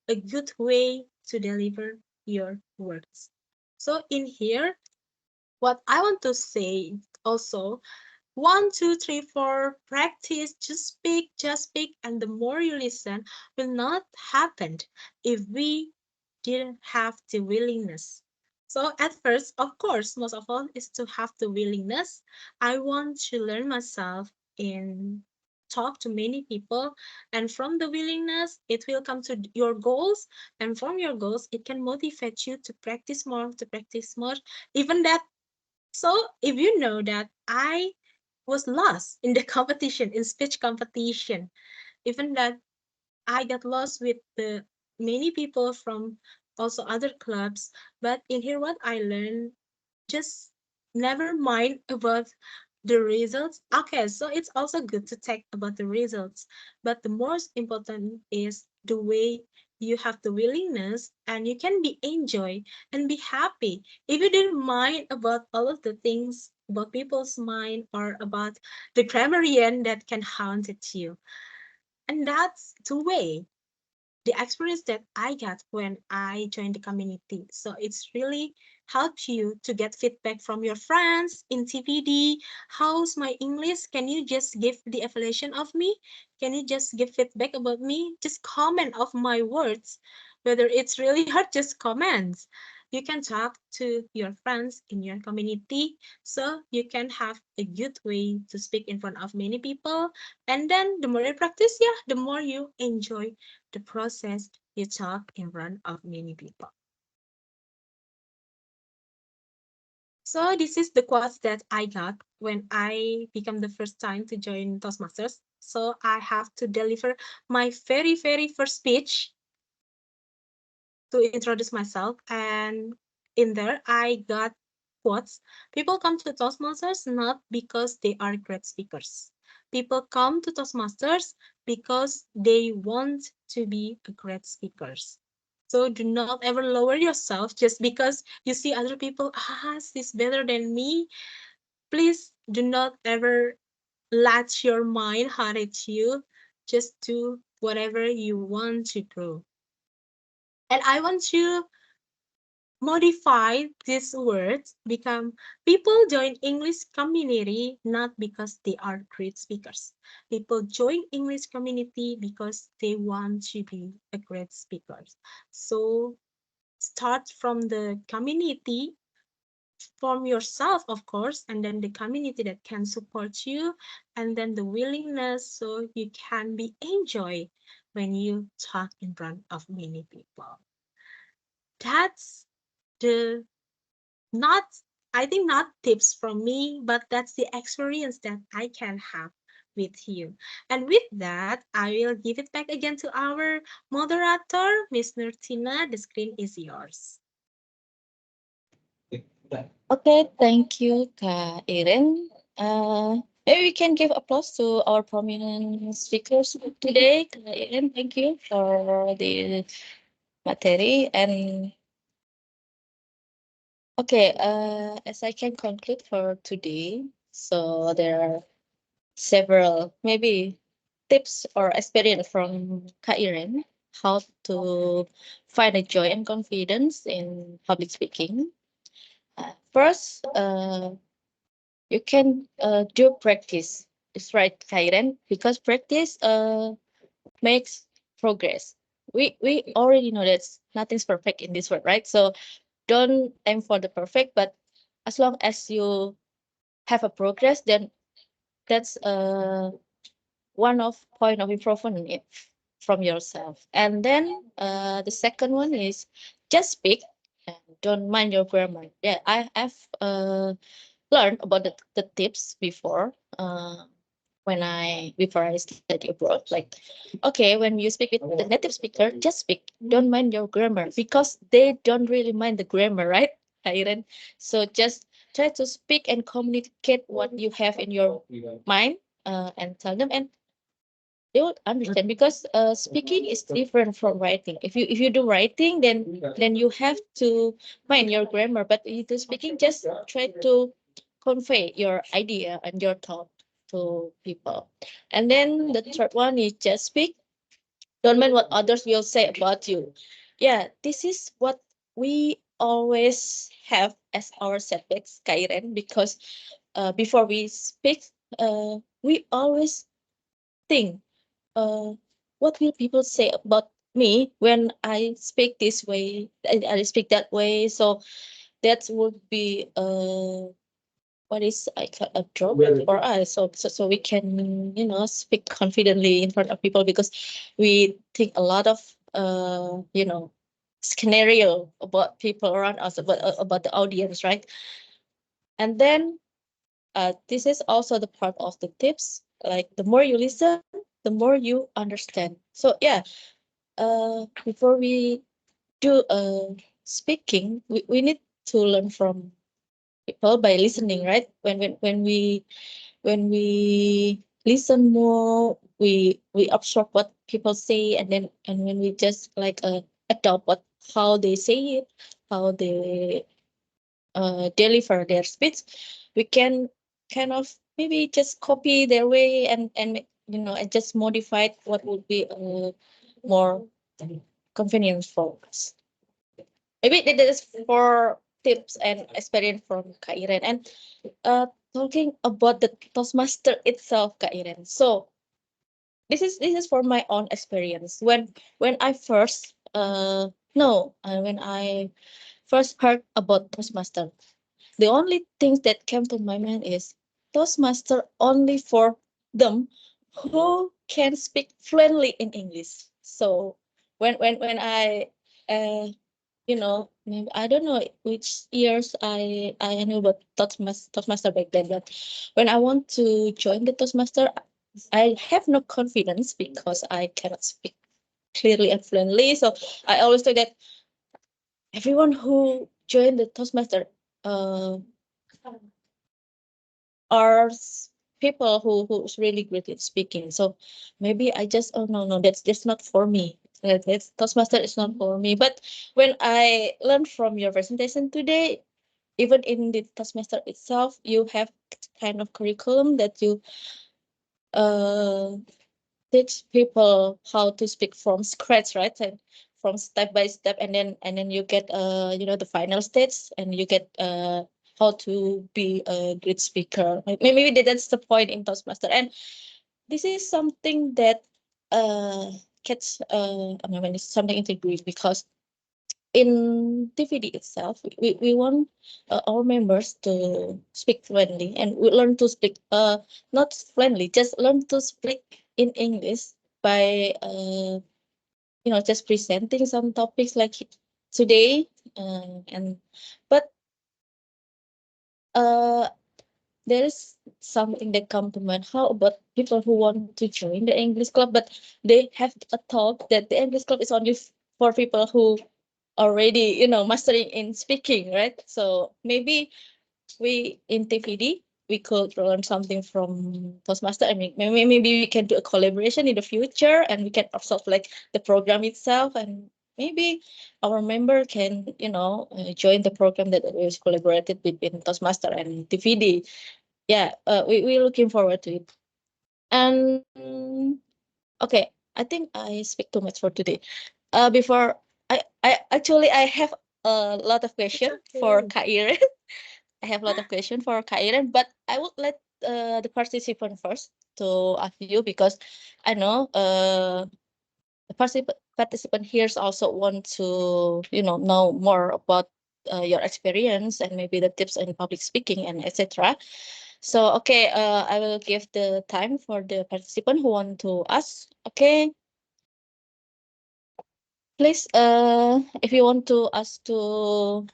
a good way to deliver your words. So in here, what I want to say also, 1, 2, 3, 4, practice, just speak, and the more you listen will not happen if we didn't have the willingness. So at first, of course, most of all is to have the willingness. I want to learn myself in talk to many people, and from the willingness it will come to your goals, and from your goals it can motivate you to practice more, even that. So if you know that I was lost in the competition, in speech competition, even that I got lost with the many people from also other clubs. But in here, what I learned, just never mind about the results. Okay, so it's also good to take about the results, but the most important is the way you have the willingness and you can be enjoy and be happy. If you didn't mind about all of the things about people's mind or about the grammarian that can haunt at you, and that's the way the experience that I got when I joined the community. So it's really helped you to get feedback from your friends in TVD. How's my English? Can you just give the evaluation of me? Can you just give feedback about me? Just comment of my words. Whether it's really hard, just comments. You can talk to your friends in your community so you can have a good way to speak in front of many people. And then the more you practice, yeah, the more you enjoy the process you talk in front of many people. So this is the quotes that I got when I became the first time to join Toastmasters. So I have to deliver my very first speech to introduce myself, and in there I got quotes. People come to Toastmasters not because they are great speakers. People come to Toastmasters because they want to be a great speakers. So do not ever lower yourself just because you see other people, she's better than me. Please do not ever let your mind hurt at you. Just do whatever you want to grow. And I want to modify these words, become people join English community not because they are great speakers. People join English community because they want to be a great speaker. So start from the community, from yourself, of course, and then the community that can support you, and then the willingness so you can be enjoy when you talk in front of many people. That's the not I think not tips from me, but that's the experience that I can have with you. And with that, I will give it back again to our moderator, Miss Nurtina. The screen is yours. Okay, thank you, Kak Irene. Maybe we can give applause to our prominent speakers today. Kak Irene, thank you for the material. And okay, as I can conclude for today, so there are several maybe tips or experience from Kak Irene how to find a joy and confidence in public speaking. First, you can do practice. It's right, Kairen, because practice makes progress. We already know that nothing's perfect in this world, right? So don't aim for the perfect, but as long as you have a progress, then that's one of point of improvement from yourself. And then the second one is just speak and don't mind your grammar. Yeah, I've learned about the tips before when I study abroad. Like, okay, when you speak with the native speaker, just speak. Don't mind your grammar because they don't really mind the grammar, right, Irene? So just try to speak and communicate what you have in your mind and tell them, and they would understand because speaking is different from writing. If you do writing, then you have to mind your grammar, but if you do speaking, just try to convey your idea and your thought to people. And then the third one is just speak. Don't mind what others will say about you. Yeah, this is what we always have as our setbacks, Kairen, because before we speak, we always think, uh, what will people say about me when I speak this way, I speak that way? So that would be what is I call a drawback for us. So we can speak confidently in front of people because we think a lot of scenario about people around us, about the audience, right? And then this is also the part of the tips. Like the more you listen, the more you understand. So yeah, before we do speaking, we need to learn from people by listening, right? When we listen more, we absorb what people say, and when we just like adopt what how they say it, how they deliver their speech, we can kind of maybe just copy their way and just modify what would be more convenient for us. Maybe that is for tips and experience from Kak Iren. And talking about the Toastmaster itself, Kak Iren. So this is for my own experience. When I first no when I first heard about Toastmaster, the only things that came to my mind is Toastmaster only for them who can speak fluently in English. So when I maybe I don't know which years I knew about Toastmaster back then, but when I want to join the Toastmaster, I have no confidence because I cannot speak clearly and fluently. So I always say that everyone who joined the Toastmaster uh, are people who's really great at speaking. So maybe I just, oh no, that's not for me. That's Toastmaster is not for me. But when I learned from your presentation today, even in the Toastmaster itself, you have kind of curriculum that you uh teach people how to speak from scratch, right? And from step by step, and then you get the final stage, and you get how to be a good speaker. Maybe that's the point in Toastmaster, and this is something that gets I mean it's something integrated because in TVD itself, we want our members to speak fluently, and we learn to speak not fluently, just learn to speak in English by just presenting some topics like today, and but uh there is something that come to mind. How about people who want to join the English club, but they have a thought that the English club is only for people who already, mastering in speaking, right? So maybe we in TVD we could learn something from Toastmaster. I mean, maybe we can do a collaboration in the future, and we can observe like the program itself, and maybe our member can join the program that is collaborated between Toastmaster and TVD. Yeah, we looking forward to it. And okay, I think I speak too much for today. Before I have a lot of It's question for okay. Kair. I have a lot of questions for Kairen, but I would let the participant first to ask you, because I know the participant here also want to know more about your experience and maybe the tips in public speaking and etc. So okay, I will give the time for the participant who want to ask. Okay, please, if you want to ask to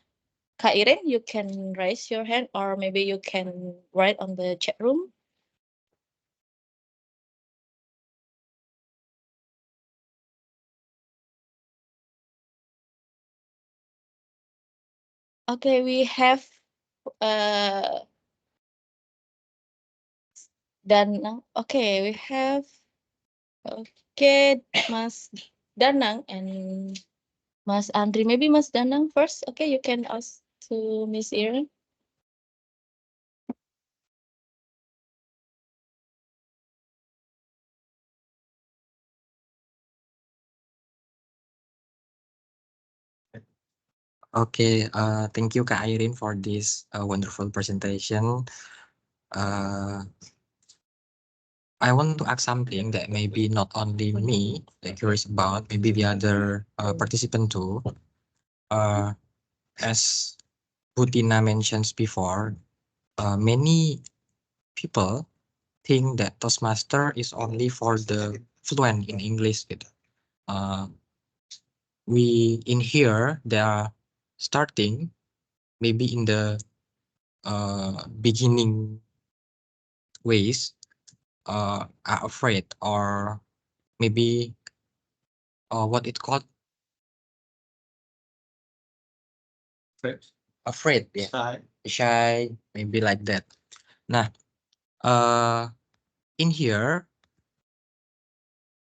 Kairen, you can raise your hand, or maybe you can write on the chat room. Okay, we have uh Danang. Okay, we have okay Mas Danang and Mas Andri. Maybe Mas Danang first. Okay, you can ask to Miss Irene. Okay, thank you, Kak Irene, for this wonderful presentation. Uh, I want to ask something that maybe not only me that curious about, maybe the other participant too. Uh, as Butina mentions before, many people think that Toastmaster is only for the fluent in English. Gitu. Uh, we in here they are starting maybe in the beginning ways are afraid or maybe what it called afraid, yeah, shy, maybe like that. Nah, uh in here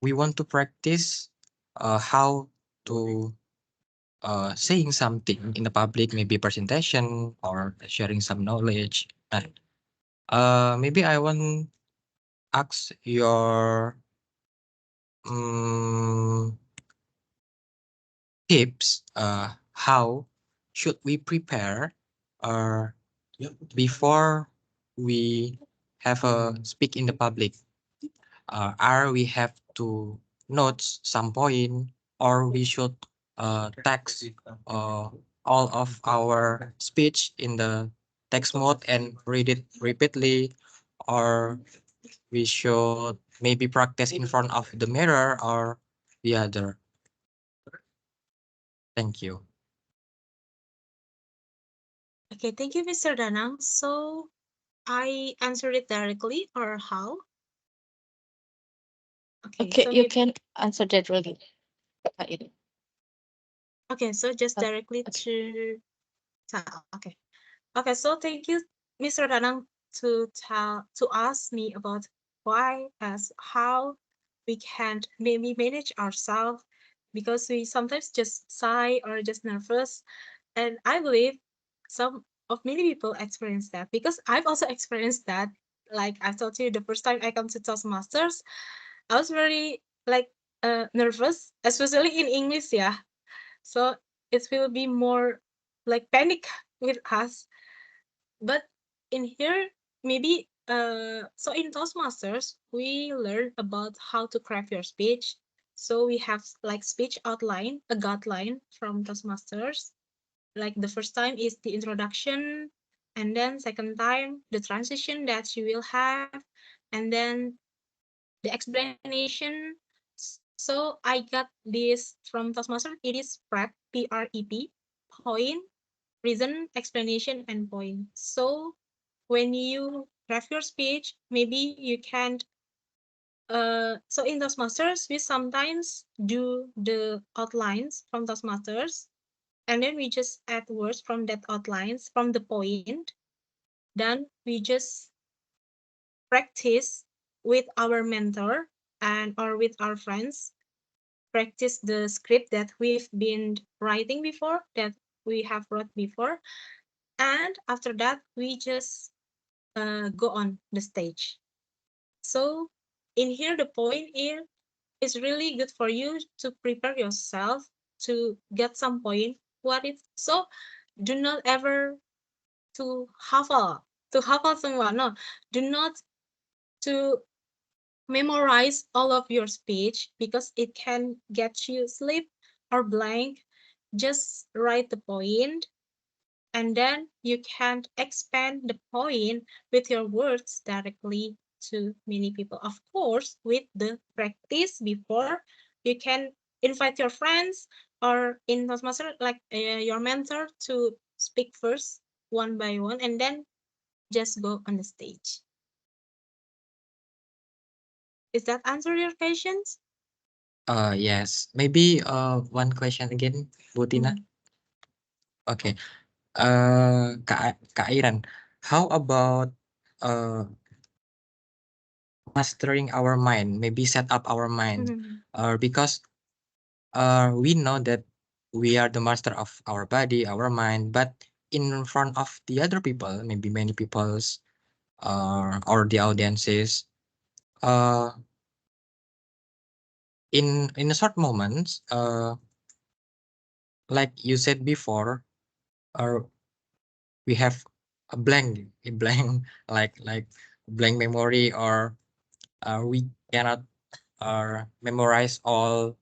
we want to practice how to saying something in the public, maybe presentation or sharing some knowledge. Nah, maybe I want ask your um, tips. How should we prepare uh, before we have a speak in the public? Are we have to note some point, or we should text all of our speech in the text mode and read it repeatedly, or we should maybe practice in front of the mirror or the other? Thank you. Okay, thank you, Mr. Danang. So I answered it directly or how? Okay, Okay, so you maybe can answer that really, Kairen. okay, so just directly Okay. to okay. Okay, so thank you, Mr. Danang, to ask me about why as how we can maybe manage ourselves because we sometimes just sigh or just nervous. And I believe some of many people experience that because I've also experienced that. Like I told you, the first time I come to Toastmasters, I was very like nervous, especially in English, yeah. So it will be more like panic with us. But in here, maybe so in Toastmasters, we learn about how to craft your speech. So we have like speech outline, a guideline from Toastmasters. Like the first time is the introduction, and then second time the transition that you will have, and then the explanation. So I got this from Toastmaster. It is PrEP, PREP, point, reason, explanation, and point. So when you craft your speech. Maybe you can't. So in Toastmasters, we sometimes do the outlines from Toastmasters, and then we just add words from that outlines from the point. Then we just practice with our mentor and or with our friends, practice the script that we've been writing before, that we have wrote before, and after that we just go on the stage. So in here the point here is really good for you to prepare yourself to get some point what it. So do not ever to hafal semua, no, do not to memorize all of your speech because it can get you sleep or blank. Just write the point, and then you can expand the point with your words directly to many people. Of course, with the practice before, you can invite your friends or in Toastmaster, like your mentor, to speak first one by one, and then just go on the stage. Is that answer your questions? Yes. Maybe one question again, Bu Tina. Okay. Kak Iren, how about uh mastering our mind? Maybe set up our mind. Because we know that we are the master of our body, our mind, but in front of the other people, maybe many people's or the audiences, uh in a short moments, like you said before, or we have a blank like blank memory, or we cannot memorize all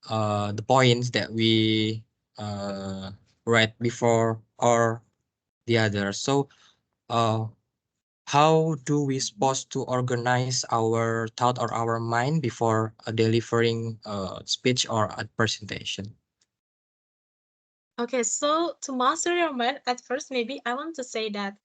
the points that we read before or the other. So how do we supposed to organize our thought or our mind before delivering a speech or a presentation? Okay, so to master your mind, at first, maybe I want to say that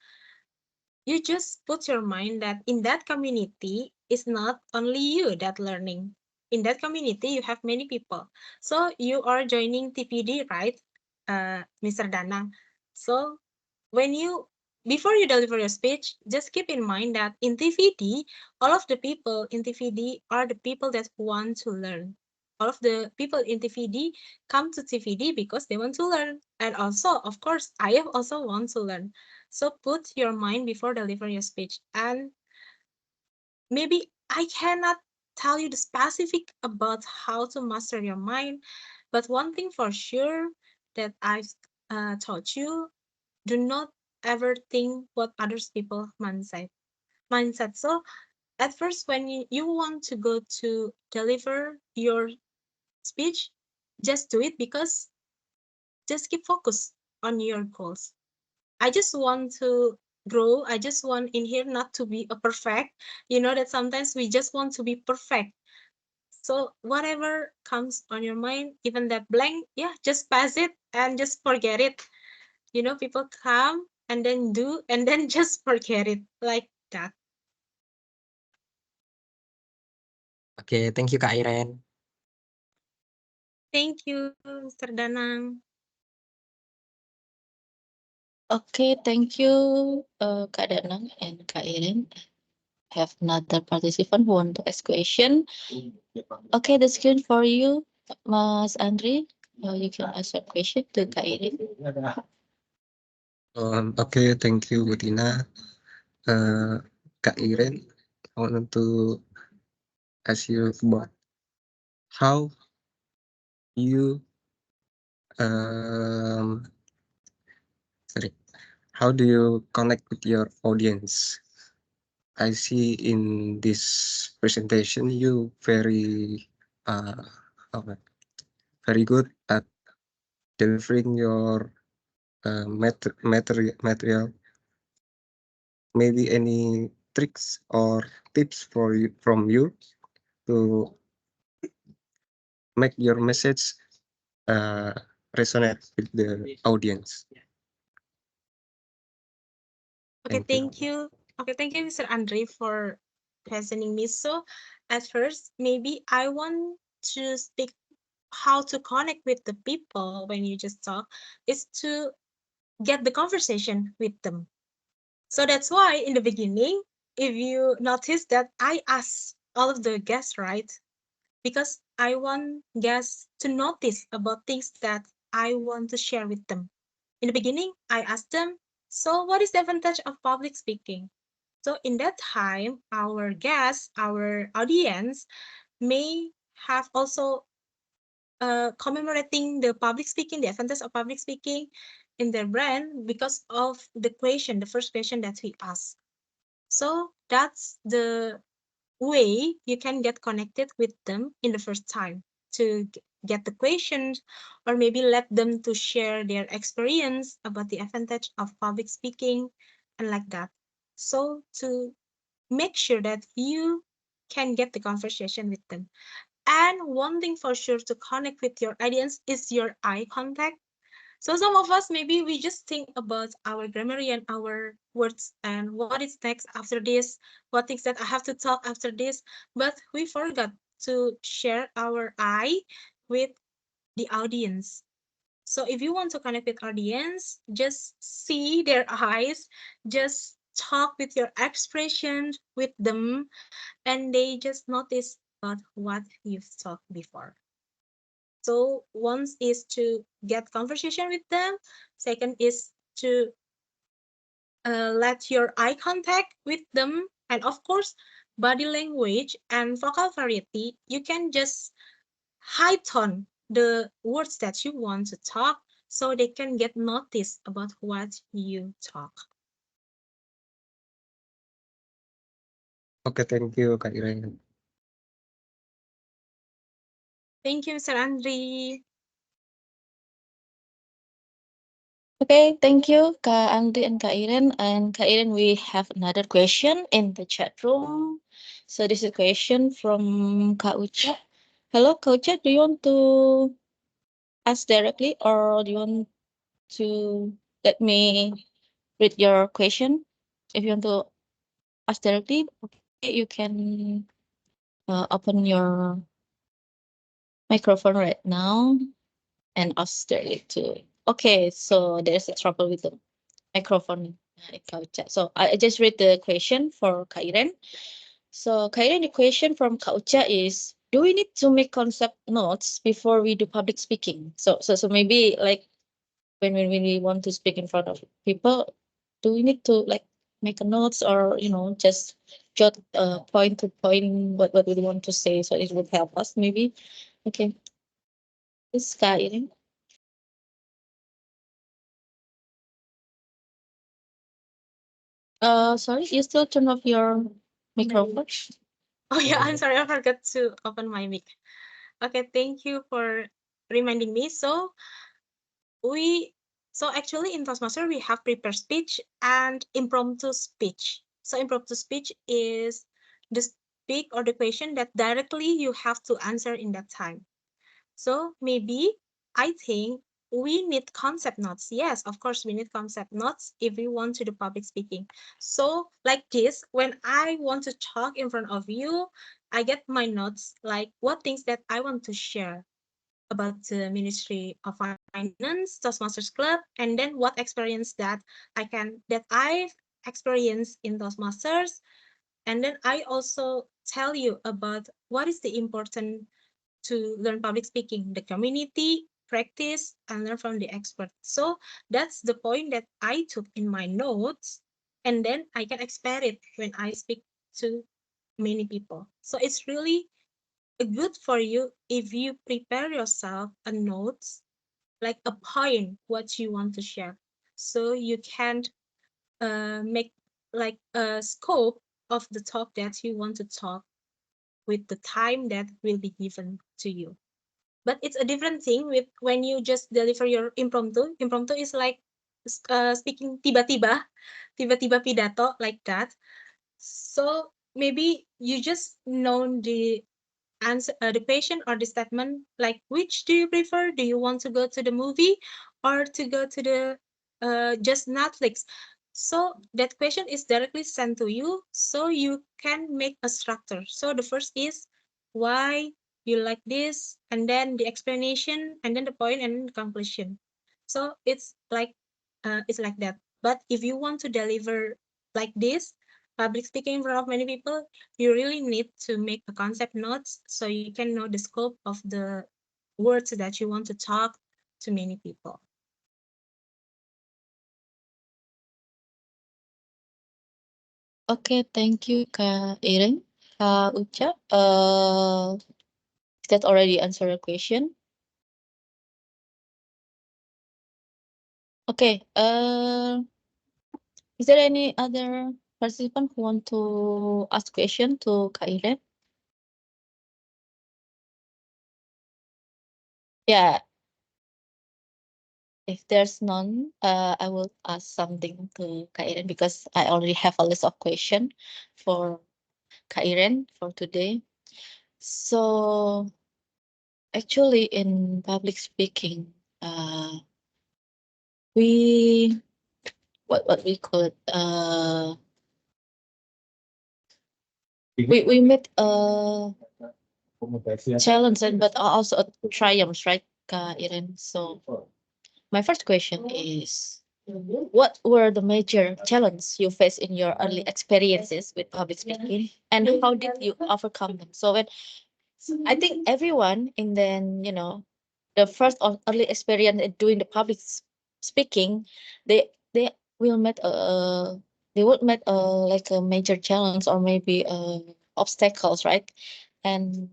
you just put your mind that in that community it's not only you that learning. In that community, you have many people. So you are joining TPD, right, Mr. Danang? So when you before you deliver your speech, just keep in mind that in TVD, all of the people in TVD are the people that want to learn. All of the people in TVD come to TVD because they want to learn. And also, of course, I have also want to learn. So put your mind before delivering your speech. And maybe I cannot tell you the specific about how to master your mind, but one thing for sure that I've taught you, do not ever think what others people mindset. So at first when you want to go to deliver your speech, just do it because just keep focus on your goals. I just want to grow. I just want in here not to be a perfect. You know that sometimes we just want to be perfect. So whatever comes on your mind, even that blank, yeah, just pass it and just forget it. You know, people come and then do and then just forget it like that. Okay, thank you, Kak Iren. Thank you, Mr. Danang. Okay, thank you, Kak Danang and Kak Iren. Have another participant who want to ask question. Okay, the screen for you, Mas Andri. You can ask your question to Kak Iren. Okay, thank you, Butina. Kak Iren, I want to ask you about how you um sorry, how do you connect with your audience? I see in this presentation you very okay, very good at delivering your material. Maybe any tricks or tips for you from you to make your message uh, resonate with the audience. Okay, Thank you. thank you. Okay, thank you, Mr. Andre, for presenting me. So, at first, maybe I want to speak how to connect with the people when you just talk is to get the conversation with them. So that's why in the beginning, if you notice that I ask all of the guests, right? Because I want guests to notice about things that I want to share with them. In the beginning, I asked them, so what is the advantage of public speaking? So in that time, our guests, our audience may have also commemorating the public speaking, the advantage of public speaking in their brand because of the question, the first question that we ask. So that's the way you can get connected with them in the first time to get the questions or maybe let them to share their experience about the advantage of public speaking and like that. So to make sure that you can get the conversation with them. And one thing for sure to connect with your audience is your eye contact. So some of us maybe we just think about our grammar and our words and what is next after this, what things that I have to talk after this, but we forgot to share our eye with the audience. So if you want to connect with audience, just see their eyes, just talk with your expression with them, and they just notice about what you've talked before. So one is to get conversation with them. Second is to let your eye contact with them. And of course, body language and vocal variety, you can just high tone the words that you want to talk so they can get notice about what you talk. Okay, thank you, Kak Irene. Thank you, Mr. Andri. Okay, thank you, Kak Andri and Kak Iren. And Kak Iren, we have another question in the chat room. So this is a question from Kak Ucha. Hello, Kak Ucha, do you want to ask directly or do you want to let me read your question? If you want to ask directly, okay, you can open your microphone right now and ask directly to. Okay, so there's a trouble with the microphone in Kaucha. So I just read the question for Kairen. So Kairen, the question from Kaucha is, do we need to make concept notes before we do public speaking? So maybe like when we want to speak in front of people, do we need to like make a notes or just jot point to point what we want to say so it would help us maybe? Okay, this Kairen. Sorry, you still turn off your microphone? Oh yeah, I'm sorry, I forgot to open my mic. Okay, thank you for reminding me. We so actually in Toastmaster we have prepared speech and impromptu speech. So impromptu speech is the speak or the question that directly you have to answer in that time. So maybe I think we need concept notes. Yes, of course we need concept notes if we want to do public speaking. So like this, when I want to talk in front of you, I get my notes like what things that I want to share about the Ministry of Finance, Toastmasters Club, and then what experience that I've experienced in Toastmasters, and then I also tell you about what is the important to learn public speaking, the community, practice, and learn from the expert. So that's the point that I took in my notes, and then I can expect it when I speak to many people. So it's really good for you if you prepare yourself a notes like a point what you want to share so you can make like a scope of the talk that you want to talk with the time that will be given to you. But it's a different thing with when you just deliver your impromptu is like speaking tiba-tiba pidato like that. So maybe you just know the answer the question or the statement like which do you prefer, do you want to go to the movie or to go to the just Netflix. So that question is directly sent to you, so you can make a structure. So the first is why you like this, and then the explanation, and then the point, and then the conclusion. So it's like that. But if you want to deliver like this, public speaking in front of many people, you really need to make a concept notes so you can know the scope of the words that you want to talk to many people. Okay, thank you, Kak Irene. Kak Uca, is that already answer your question? Okay, is there any other participant who want to ask question to Kak Irene? Yeah, if there's none, I will ask something to Kak Irene because I already have a list of question for Kak Irene for today. So actually in public speaking, we what we call it, we met a challenge and but also a triumph, right, Kak Irene? So my first question is, what were the major challenges you faced in your early experiences with public speaking, and how did you overcome them? So when I think everyone in then the first or early experience in doing the public speaking, they will meet they would meet like a major challenge or maybe obstacles, right? And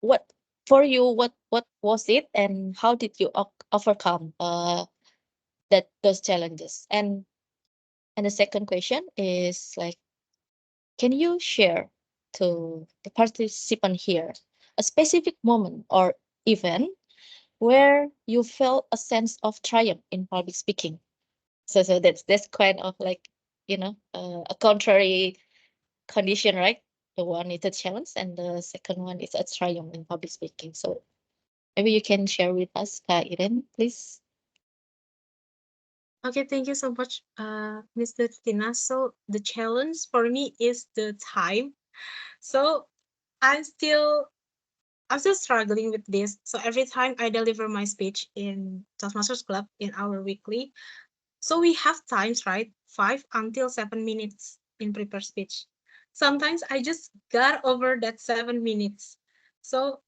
what for you, what was it, and how did you overcome that those challenges? And the second question is like, can you share to the participant here a specific moment or event where you felt a sense of triumph in public speaking? So that's kind of like a contrary condition, right? The one is a challenge, and the second one is a triumph in public speaking. So maybe you can share with us, Irene, please. Okay, thank you so much, Mr. Tina. So the challenge for me is the time. So I'm still I'm still struggling with this. So every time I deliver my speech in Toastmasters Club in our weekly, so we have times, right? 5 until 7 minutes in prepare speech. Sometimes I just got over that 7 minutes. So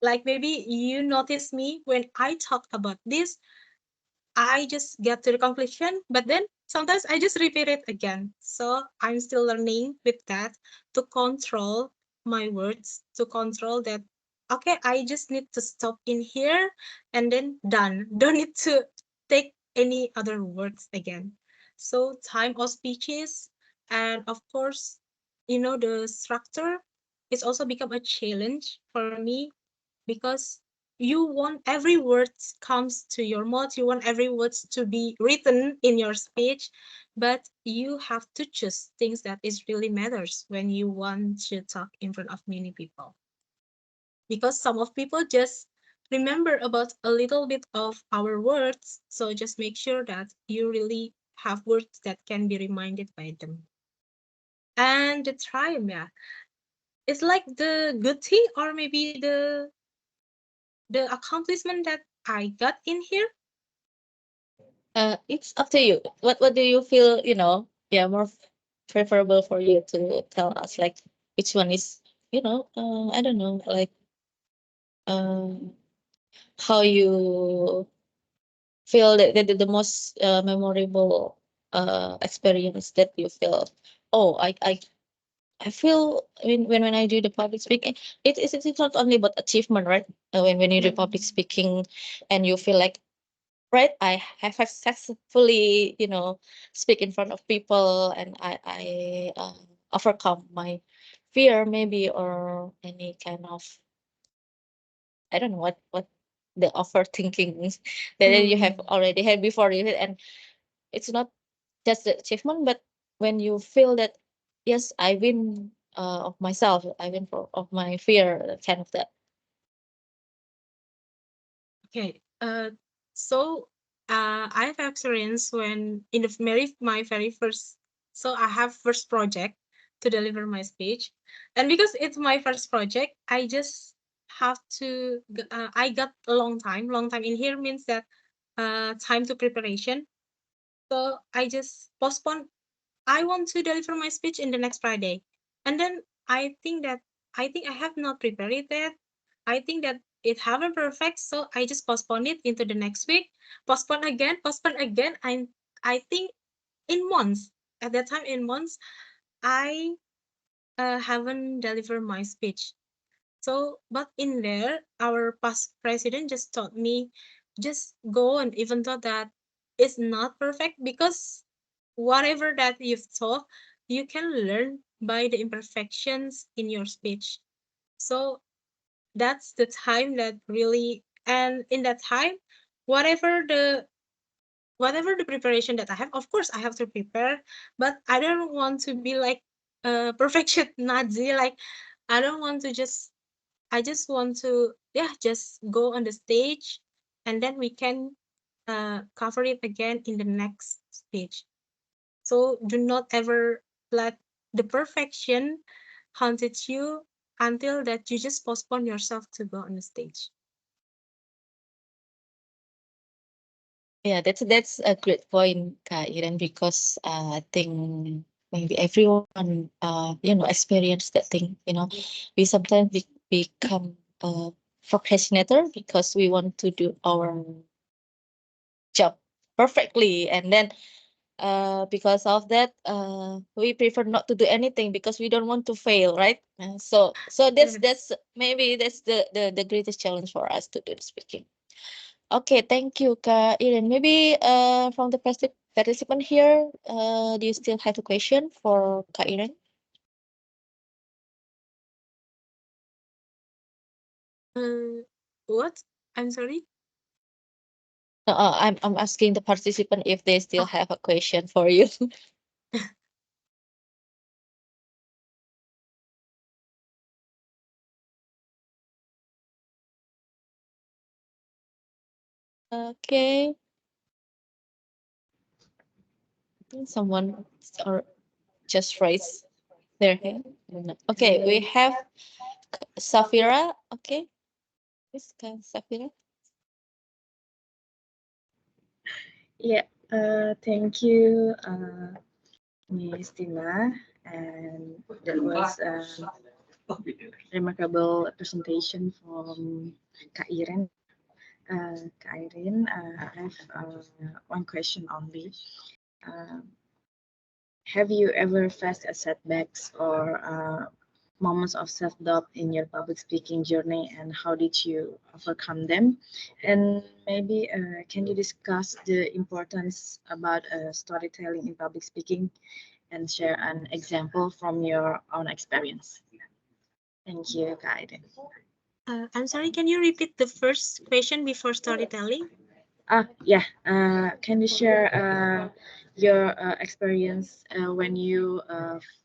like maybe you notice me when I talk about this, I just get to the conclusion, but then sometimes I just repeat it again. So I'm still learning with that to control my words, to control that. Okay, I just need to stop in here and then done. Don't need to take any other words again. So time of speeches, and of course, the structure is also become a challenge for me because you want every word comes to your mouth, you want every word to be written in your speech, but you have to choose things that is really matters when you want to talk in front of many people, because some of people just remember about a little bit of our words, so just make sure that you really have words that can be reminded by them. And the triumph, yeah, it's like the good thing or maybe the accomplishment that I got in here. It's up to you. What do you feel, yeah, more preferable for you to tell us, like which one is, I don't know, like um how you feel that the most memorable experience that you feel. Oh, I feel when I do the public speaking, it's not only about achievement, right? When you do public speaking, and you feel like, right, I have successfully speak in front of people, and I overcome my fear maybe, or any kind of, I don't know what the overthinking is that you have already had before you, and it's not just the achievement, but when you feel that, yes, I win of myself, I win of my fear, kind of that. Okay. So I have experience when in my very first, so I have first project to deliver my speech, and because it's my first project, I just have to. I got a long time. Long time in here means that time to preparation. So I just postpone. I want to deliver my speech in the next Friday, and then I think I have not prepared it yet. I think that it haven't perfect, so I just postpone it into the next week. Postpone again, postpone again. I think in months, at that time in months, I haven't delivered my speech. So, but in there, our past president just taught me, just go, and even though that it's not perfect, because whatever that you've taught, you can learn by the imperfections in your speech. So that's the time that really, and in that time, whatever the whatever the preparation that I have, of course I have to prepare, but I don't want to be like a perfection Nazi. Like I don't want to just I just want to, yeah, just go on the stage, and then we can cover it again in the next stage. So do not ever let the perfection haunted you until that you just postpone yourself to go on the stage. Yeah, that's a great point, Kak Iren, because I think maybe everyone experience that thing. We sometimes become a procrastinator because we want to do our job perfectly, and then because of that we prefer not to do anything because we don't want to fail, right? So that's Yes. maybe that's the greatest challenge for us to do the speaking. Okay, thank you, Kak Iren. Maybe from the participant here, do you still have a question for Kak Iren? Uh, what? I'm sorry. I'm asking the participant if they still Oh, have a question for you. Okay, I think someone or just raised their hand. No. Okay, we have Shafira. Okay, Miss Shafira. Yeah, thank you, Miss Tina, and that was a remarkable presentation from Kak Iren. Kak Iren, I have one question only. Uh, have you ever faced a setbacks or moments of self-doubt in your public speaking journey, and how did you overcome them? And maybe can you discuss the importance about storytelling in public speaking and share an example from your own experience? Thank you, Kaiden. I'm sorry. Can you repeat the first question before storytelling? Yeah. Can you share your experience when you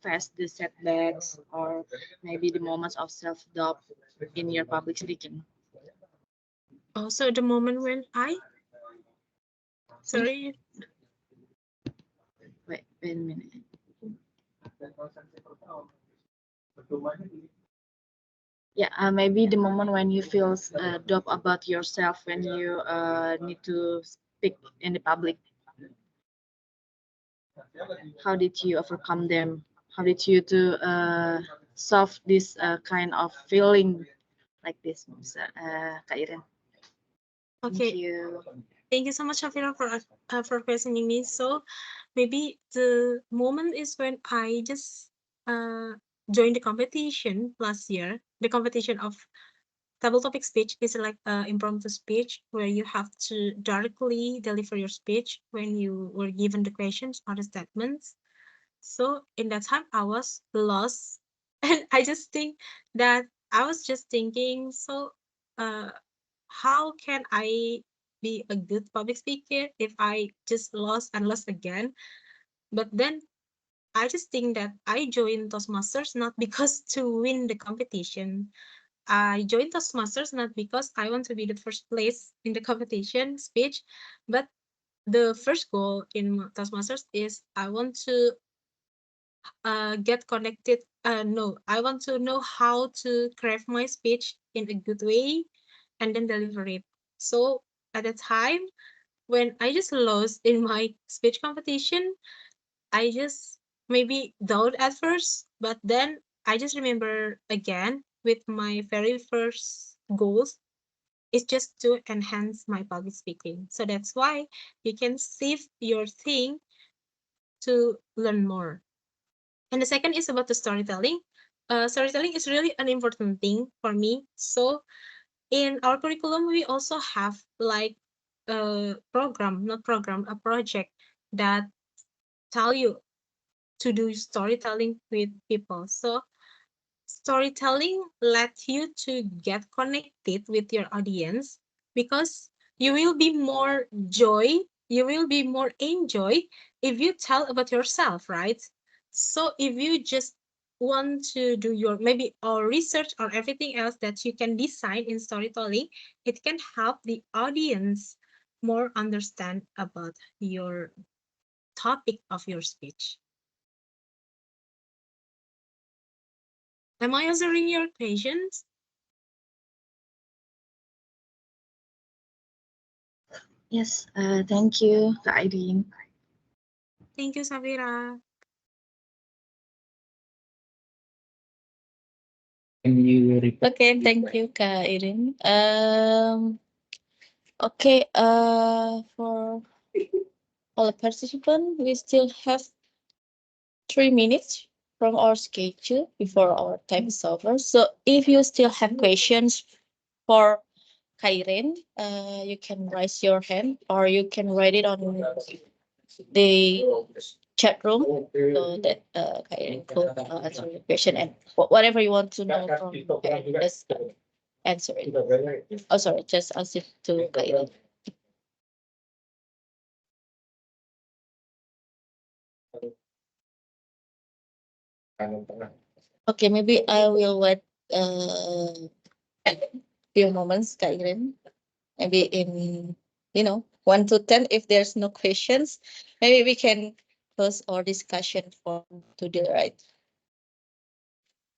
faced the setbacks or maybe the moments of self-doubt in your public speaking? Also, the moment when I, sorry, Wait a minute. Yeah, maybe the moment when you feel doubt about yourself when you need to speak in the public. How did you overcome them? How did you to solve this kind of feeling like this, Kak Iren? Thank okay. you. Thank you so much, Shafira, for questioning me. So maybe the moment is when I just uh joined the competition last year. The competition of table topic speech is like impromptu speech where you have to directly deliver your speech when you were given the questions or the statements. So in that time, I was lost, and I just think that I was just thinking, so uh, how can I be a good public speaker if I just lost and lost again? But then I just think that I joined Toastmasters not because to win the competition. I joined Toastmasters not because I want to be the first place in the competition speech, but the first goal in Toastmasters is I want to get connected. No, I want to know how to craft my speech in a good way and then deliver it. So at the time when I just lost in my speech competition, I just maybe doubt at first, but then I just remember again with my very first goals is just to enhance my public speaking. So that's why you can save your thing to learn more. And the second is about the storytelling. Storytelling is really an important thing for me. So in our curriculum, we also have like a program, not program, a project that tell you to do storytelling with people. So storytelling lets you to get connected with your audience because you will be more joy, you will be more enjoy if you tell about yourself, right? So if you just want to do your maybe or research or everything else that you can design in storytelling, it can help the audience more understand about your topic of your speech. Am I answering your questions? Yes, thank you, Kak Irene. Thank you, Savira. Okay, thank you, Kak Irene. Okay, for all the participants, we still have 3 minutes from our schedule before our time is over. So if you still have questions for Kairen, you can raise your hand or you can write it on the chat room so that Kairen could answer your question and whatever you want to know from Kairen, just answer it. Oh, sorry, just ask it to Kairen. Okay, maybe I will wait a few moments, Kairen. Maybe in 1 to 10, if there's no questions, maybe we can close our discussion for today, right?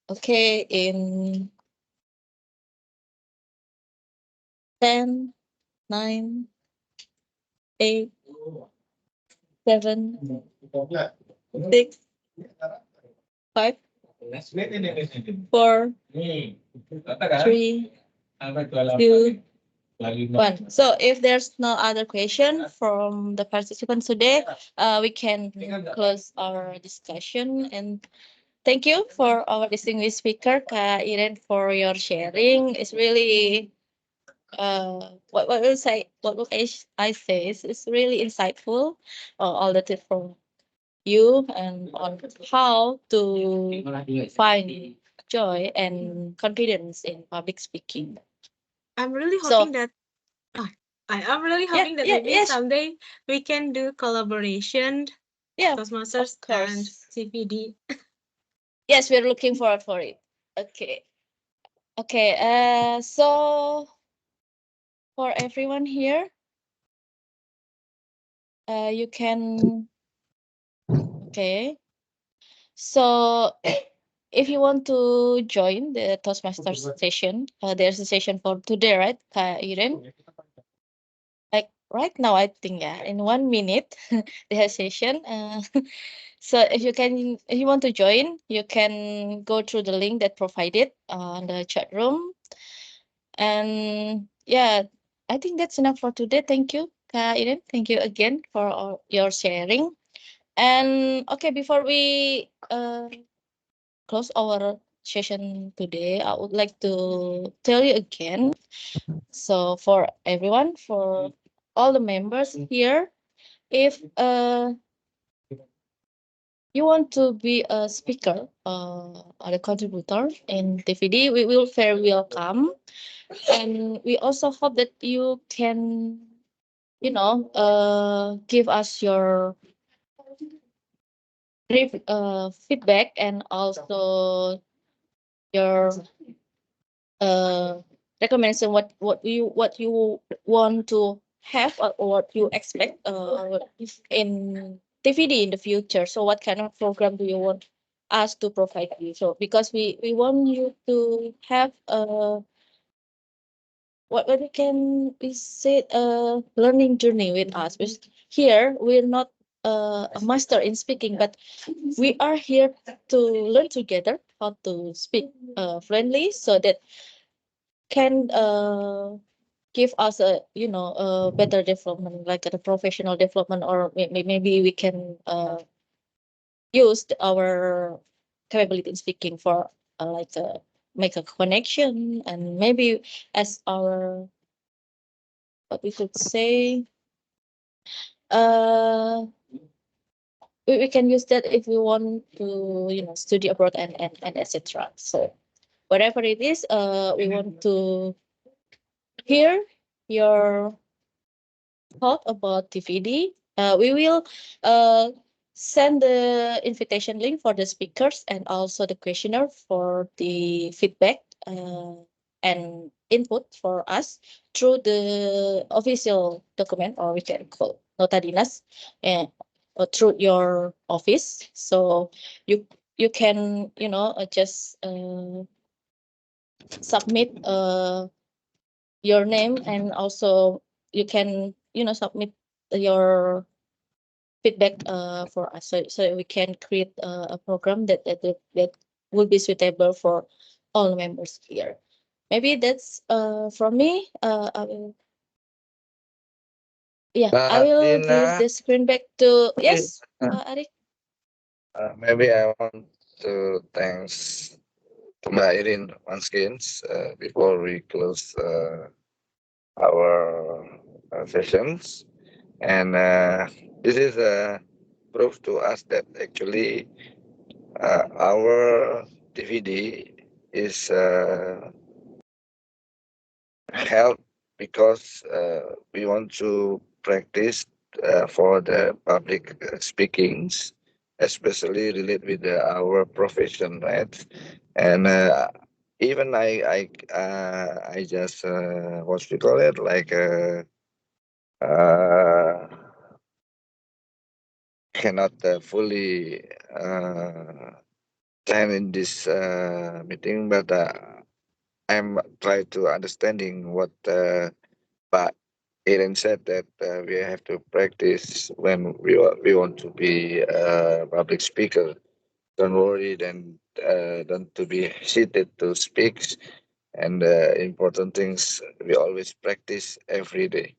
Okay, in 10, 9, 8, 7, 6, 5, 4, 3, 2, 1. So if there's no other question from the participants today, we can close our discussion. And thank you for our distinguished speaker, Kak Irene, for your sharing. It's really what will say what will I say is it's really insightful, all the tips from you and on how to find joy and confidence in public speaking. I'm really So hoping that oh, I am really yeah, hoping that yeah, maybe yes, someday we can do collaboration, yeah, Toastmasters of and course. TVD. Yes, we're looking forward for it. Okay. Okay. So for everyone here, you can. Okay. So if you want to join the Toastmasters session, there's a session for today, right, Kak Irene? Like right now, I think yeah, in 1 minute, there's a session. So if you want to join, you can go through the link that provided on the chat room. And yeah, I think that's enough for today. Thank you, Kak Irene. Thank you again for your sharing. And okay, before we close our session today, I would like to tell you again. So for everyone, for all the members here, if you want to be a speaker or a contributor in TVD, we will very welcome. And we also hope that you can, give us your brief feedback and also your uh recommendation what you want to have or what you expect in TVD in the future. So what kind of program do you want us to provide you? So because we want you to have what we can we say learning journey with us. Because here we're not a master in speaking, but we are here to learn together how to speak friendly, so that can give us a a better development, like a professional development, or maybe we can use our capability in speaking for like make a connection, and maybe as our what we could say uh we can use that if we want to study abroad and etc. So whatever it is, we want to hear your thought about TVD. We will uh, send the invitation link for the speakers and also the questionnaire for the feedback and input for us through the official document, or we can call nota dinas, and through your office. So you you can just submit your name, and also you can submit your feedback for us, so we can create a program that will be suitable for all members here. Maybe that's from me. I Mbak will Tina, give the screen back to, maybe, yes, Arik. maybe I want to thanks to Mbak Irene once again before we close our sessions. And this is a proof to us that actually our DVD is held because we want to practice for the public speakings, especially related with our profession, right? And even I just what we call it, like uh, cannot fully attend in this meeting, but I'm trying to understanding what Pak Aaron said, that we have to practice when we want to be a public speaker. Don't worry, then don't to be hesitate to speak, and important things we always practice every day.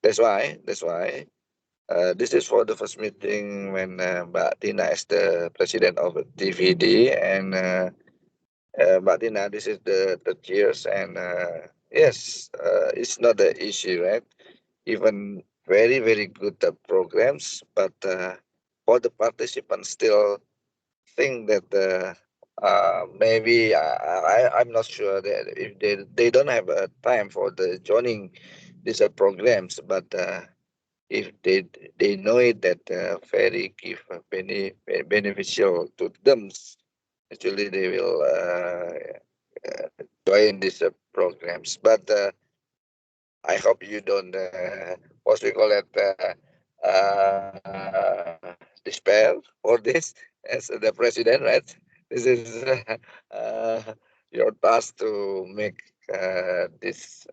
That's why this is for the first meeting when Mbak Tina is the president of TVD, and Mbak Tina, this is the third years, and yes, it's not the issue, right? Even very very good programs, but for the participants still think that maybe I'm not sure that if they don't have time for the joining these programs, but if they know it that very give beneficial to them, actually they will join these programs. But I hope you don't what we call it despair for this as the president, right? This is your task to make this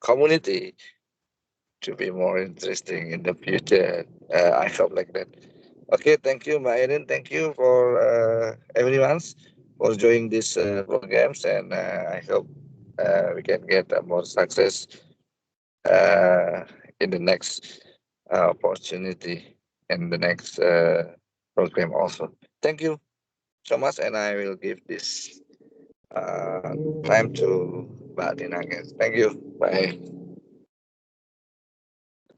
community to be more interesting in the future. I hope like that. Okay, thank you, Myron. Thank you for everyone for joining these programs, and I hope we can get more success uh, in the next opportunity in the next program also. Thank you so much, and I will give this time to Mbak Tina again. Thank you. Bye.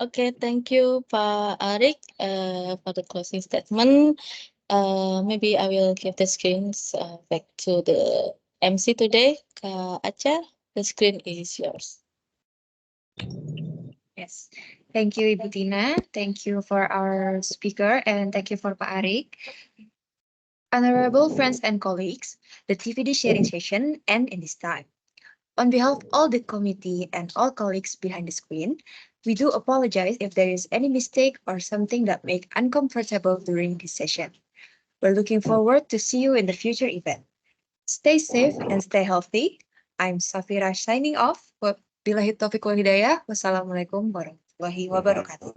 Okay, thank you, Pak Arik, for the closing statement. Maybe I will give the screens back to the MC today. Kak Acha, the screen is yours. Yes. Thank you, Ibu Tina. Thank you for our speaker, and thank you for Pak Arik. Honorable friends and colleagues, the TVD sharing session ends in this time. On behalf of all the committee and all colleagues behind the screen, We do apologize if there is any mistake or something that make uncomfortable during this session. We're looking forward to see you in the future event. Stay safe and stay healthy. I'm Shafira signing off. Wabillahi taufiq wal hidayah. Wassalamualaikum warahmatullahi wabarakatuh.